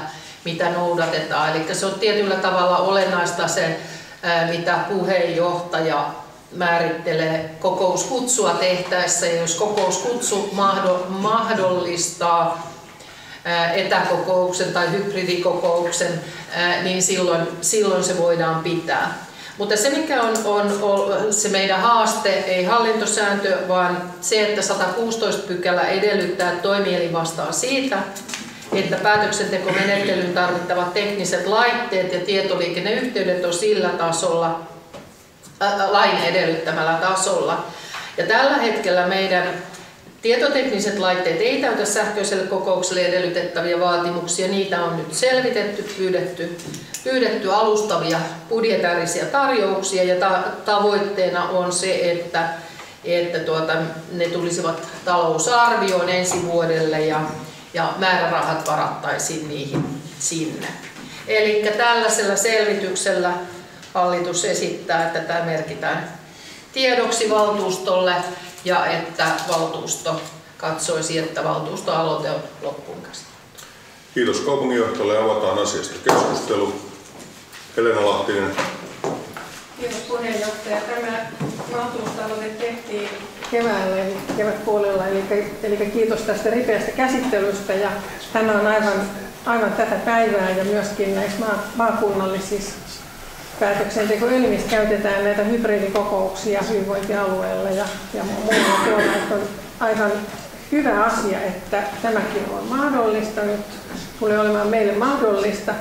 mitä noudatetaan. Eli se on tietyllä tavalla olennaista se, mitä puheenjohtaja määrittelee kokouskutsua tehtäessä. Ja jos kokouskutsu mahdollistaa etäkokouksen tai hybridikokouksen, niin silloin se voidaan pitää. Mutta se mikä on se meidän haaste, ei hallintosääntö, vaan se, että 116 pykälä edellyttää, että toimielin vastaa siitä, että päätöksentekomenettelyyn tarvittavat tekniset laitteet ja tietoliikenneyhteydet on sillä tasolla, lain edellyttämällä tasolla. Ja tällä hetkellä meidän tietotekniset laitteet ei täytä sähköiselle kokoukselle edellytettäviä vaatimuksia. Niitä on nyt selvitetty, pyydetty alustavia budjetäärisiä tarjouksia ja tavoitteena on se, että ne tulisivat talousarvioon ensi vuodelle ja määrärahat varattaisiin niihin sinne. Eli tällaisella selvityksellä hallitus esittää, että tämä merkitään tiedoksi valtuustolle ja että valtuusto katsoisi, että valtuustoaloite on loppuun käsitelty. Kiitos kaupunginjohtajalle. Avataan asiasta keskustelu. Helena Lahtinen. Kiitos puheenjohtaja. Tämä valtuustoaloite tehtiin keväällä, eli kevätpuolella, eli kiitos tästä ripeästä käsittelystä. Ja tämä on aivan tätä päivää ja myöskin näissä maakunnallisissa päätöksentekoelimissä käytetään näitä hybridikokouksia hyvinvointialueella ja muualla tuolla. On aivan hyvä asia, että tämäkin on mahdollista. Nyt tulee olemaan meille mahdollista.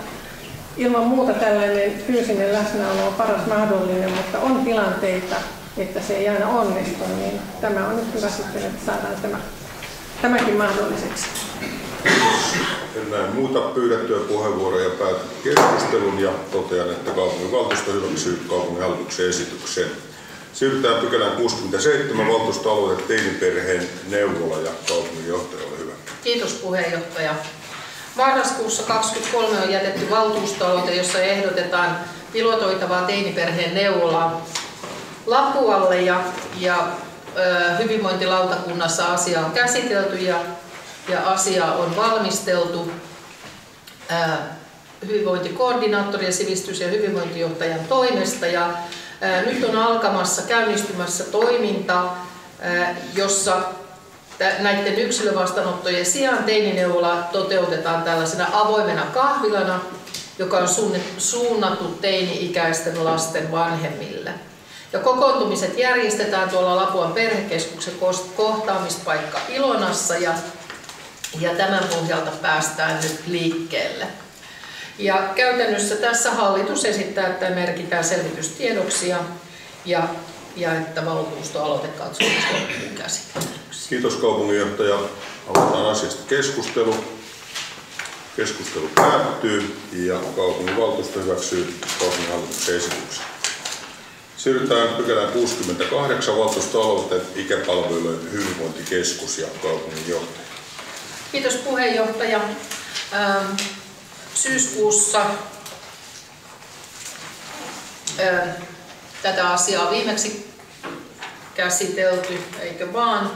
Ilman muuta tällainen fyysinen läsnäolo on paras mahdollinen, mutta on tilanteita, että se ei aina onnistu, niin tämä on nyt hyvä sitten, että saadaan tämäkin mahdolliseksi. En näe muuta pyydettyjä puheenvuoroja päätän keskustelun ja totean, että kaupunginvaltuusto hyväksyy kaupunginhallituksen esityksen. Siirrytään pykälään 67, valtuustoaloite teiniperheen neuvola ja kaupunginjohtaja, ole hyvä. Kiitos puheenjohtaja. Marraskuussa 2023 on jätetty valtuustoaloite, jossa ehdotetaan pilotoitavaa teiniperheen neuvolaa Lapualle ja hyvinvointilautakunnassa asia on käsitelty ja asia on valmisteltu hyvinvointikoordinaattori ja sivistys- ja hyvinvointijohtajan toimesta. Ja nyt on käynnistymässä toiminta, jossa näiden yksilövastaanottojen sijaan teinineuvola toteutetaan tällaisena avoimena kahvilana, joka on suunnattu teini-ikäisten lasten vanhemmille. Ja kokoontumiset järjestetään tuolla Lapuan perhekeskuksen kohtaamispaikka Ilonassa ja tämän pohjalta päästään nyt liikkeelle. Ja käytännössä tässä hallitus esittää, että merkitään selvitystiedoksi ja että valtuustoaloite katsotaan loppuun käsittelyksi. Kiitos kaupunginjohtaja. Aloitetaan asiasta keskustelu. Keskustelu päättyy ja kaupunginvaltuusto hyväksyy kaupunginhallituksen esityksen. Siirrytään pykälään 68 valtuustoaloite ikäpalvelujen hyvinvointikeskus ja kaupunginjohtaja. Kiitos puheenjohtaja. Syyskuussa tätä asiaa viimeksi käsitelty, eikö vaan?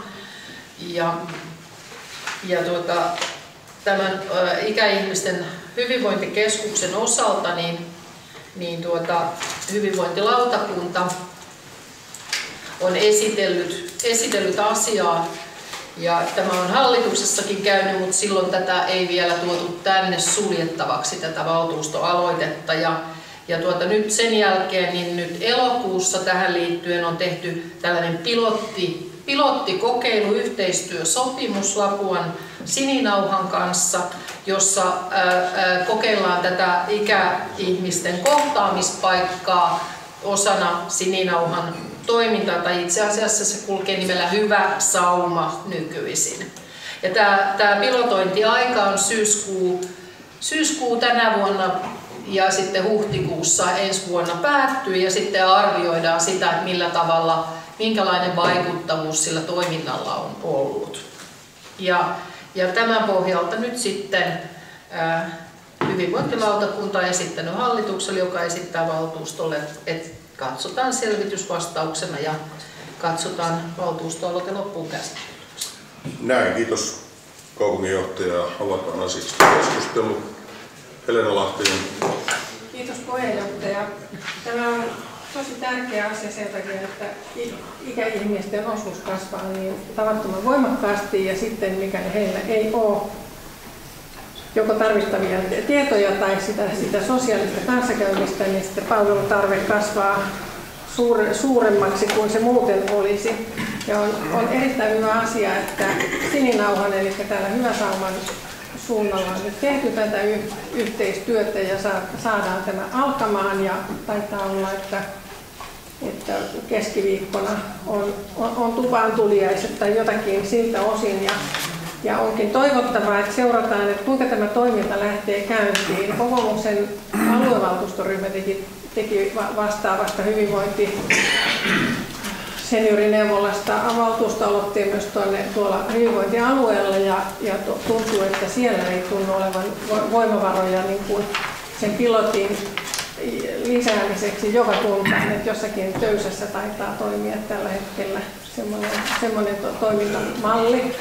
Tämän ikäihmisten hyvinvointikeskuksen osalta hyvinvointilautakunta on esitellyt asiaa, ja tämä on hallituksessakin käynyt, mutta silloin tätä ei vielä tuotu tänne suljettavaksi, tätä valtuustoaloitetta. Nyt sen jälkeen, niin nyt elokuussa tähän liittyen on tehty tällainen pilottikokeilu, yhteistyösopimus Lapuan Sininauhan kanssa, jossa kokeillaan tätä ikäihmisten kohtaamispaikkaa osana Sininauhan toimintaa, tai itse asiassa se kulkee nimellä Hyvä Sauma nykyisin. Ja tämä pilotointiaika on syyskuu tänä vuonna, ja sitten huhtikuussa ensi vuonna päättyy, ja sitten arvioidaan sitä, että millä tavalla, minkälainen vaikuttavuus sillä toiminnalla on ollut. Ja tämän pohjalta nyt sitten hyvinvointilautakunta on esittänyt hallitukselle, joka esittää valtuustolle, että katsotaan selvitysvastauksena ja katsotaan valtuustoaloite loppuun käsittelyksi. Näin, kiitos kaupunginjohtaja. Avataan asiasta keskustelu. Helena Lahtinen. Kiitos puheenjohtaja. Tämä on tosi tärkeä asia sen takia, että ikäihmisten osuus kasvaa niin tavattoman voimakkaasti, ja sitten mikäli heillä ei ole joko tarvittavia tietoja tai sitä sosiaalista kanssakäymistä, niin sitten palvelutarve kasvaa suuremmaksi kuin se muuten olisi. Ja on erittäin hyvä asia, että Sininauhan, eli täällä Hyvä Sauman suunnalla on nyt tehty tätä yhteistyötä ja saadaan tämä alkamaan, ja taitaa olla, että keskiviikkona on tupaan tuliaiset tai jotakin siltä osin, ja onkin toivottavaa, että seurataan, että kuinka tämä toiminta lähtee käyntiin. Kokoomuksen aluevaltuustoryhmä teki vastaavasta seniorineuvolasta valtuustoaloitteen myös tuolla hyvinvointialueella, ja tuntuu, että siellä ei tunnu olevan voimavaroja niin kuin sen pilotin lisäämiseksi joka kuntaan, että jossakin Töysässä taitaa toimia tällä hetkellä semmoinen toimintamalli.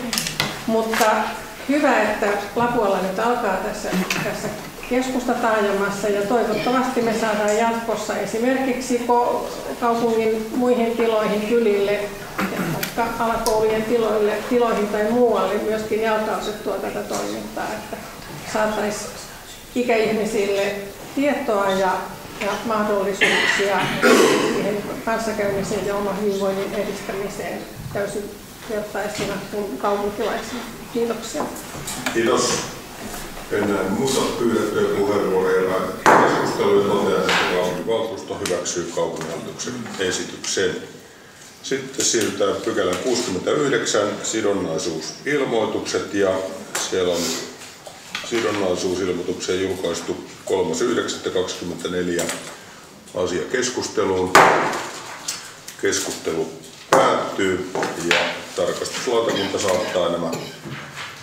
Mutta hyvä, että Lapualla nyt alkaa tässä keskustataajamassa, ja toivottavasti me saadaan jatkossa esimerkiksi kaupungin muihin tiloihin, kylille, vaikka alakoulujen tiloihin tai muualle myöskin jalkautettua tätä toimintaa, että saataisiin ikäihmisille tietoa ja mahdollisuuksia siihen kanssakäymiseen ja oman hyvinvoinnin edistämiseen täysin vertaisina kuin kaupunkilaisina. Kiitoksia. Kiitos. Ennen muuta pyydettyjä puheenvuoroja keskusteluja totean, että kaupunginvaltuusto hyväksyy kaupunginhallituksen esityksen. Sitten siirrytään pykälän 69, sidonnaisuusilmoitukset, ja siellä on sidonnaisuusilmoituksia julkaistu 3.9.24 asia keskusteluun. Keskustelu päättyy ja tarkastuslautakunta saattaa nämä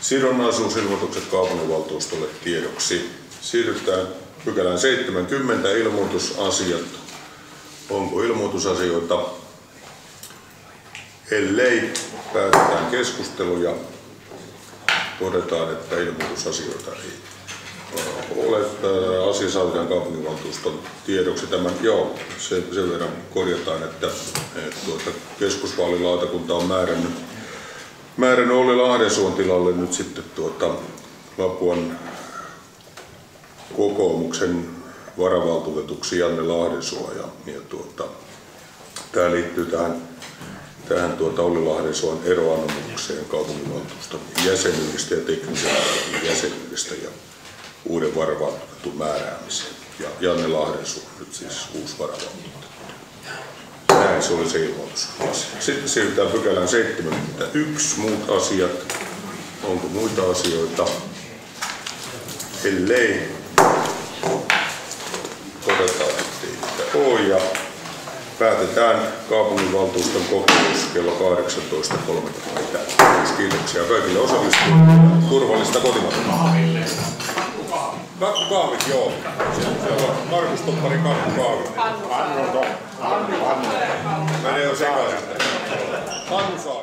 sidonnaisuusilmoitukset kaupunginvaltuustolle tiedoksi. Siirrytään pykälään 70, ilmoitusasiat. Onko ilmoitusasioita? Ellei, päätetään keskustelu ja todetaan, että ilmoitusasioita ei ole. Asia saatetaan kaupunginvaltuuston tiedoksi. Sen verran korjataan, että keskusvaalilautakunta on määrännyt Olli Lahdensuon tilalle nyt sitten Lapuan kokoomuksen varavaltuutetuksi Janne Lahdensuo, ja tämä liittyy tähän Olli Lahdensuon eroanomukseen kaupunginvaltuuston jäsenyydestä ja teknisestä jäsenyydestä ja uuden varavaltuutetun määräämiseen. Ja Janne Lahdensuo nyt siis uusi varavaltuutettu. Näin se oli se ilmoitusasia. Sitten siirrytään pykälään 71, muut asiat. Onko muita asioita? Ellei, todetaan, että ole ja päätetään kaupunginvaltuuston kokous kello 18.30. Kiitoksia kaikille osallistujille. Turvallista kotimaata. Kakkukahvit, joo. Siellä on Markus Toppari kakkukahvit. Menee jo sekaisin. Hannu saa.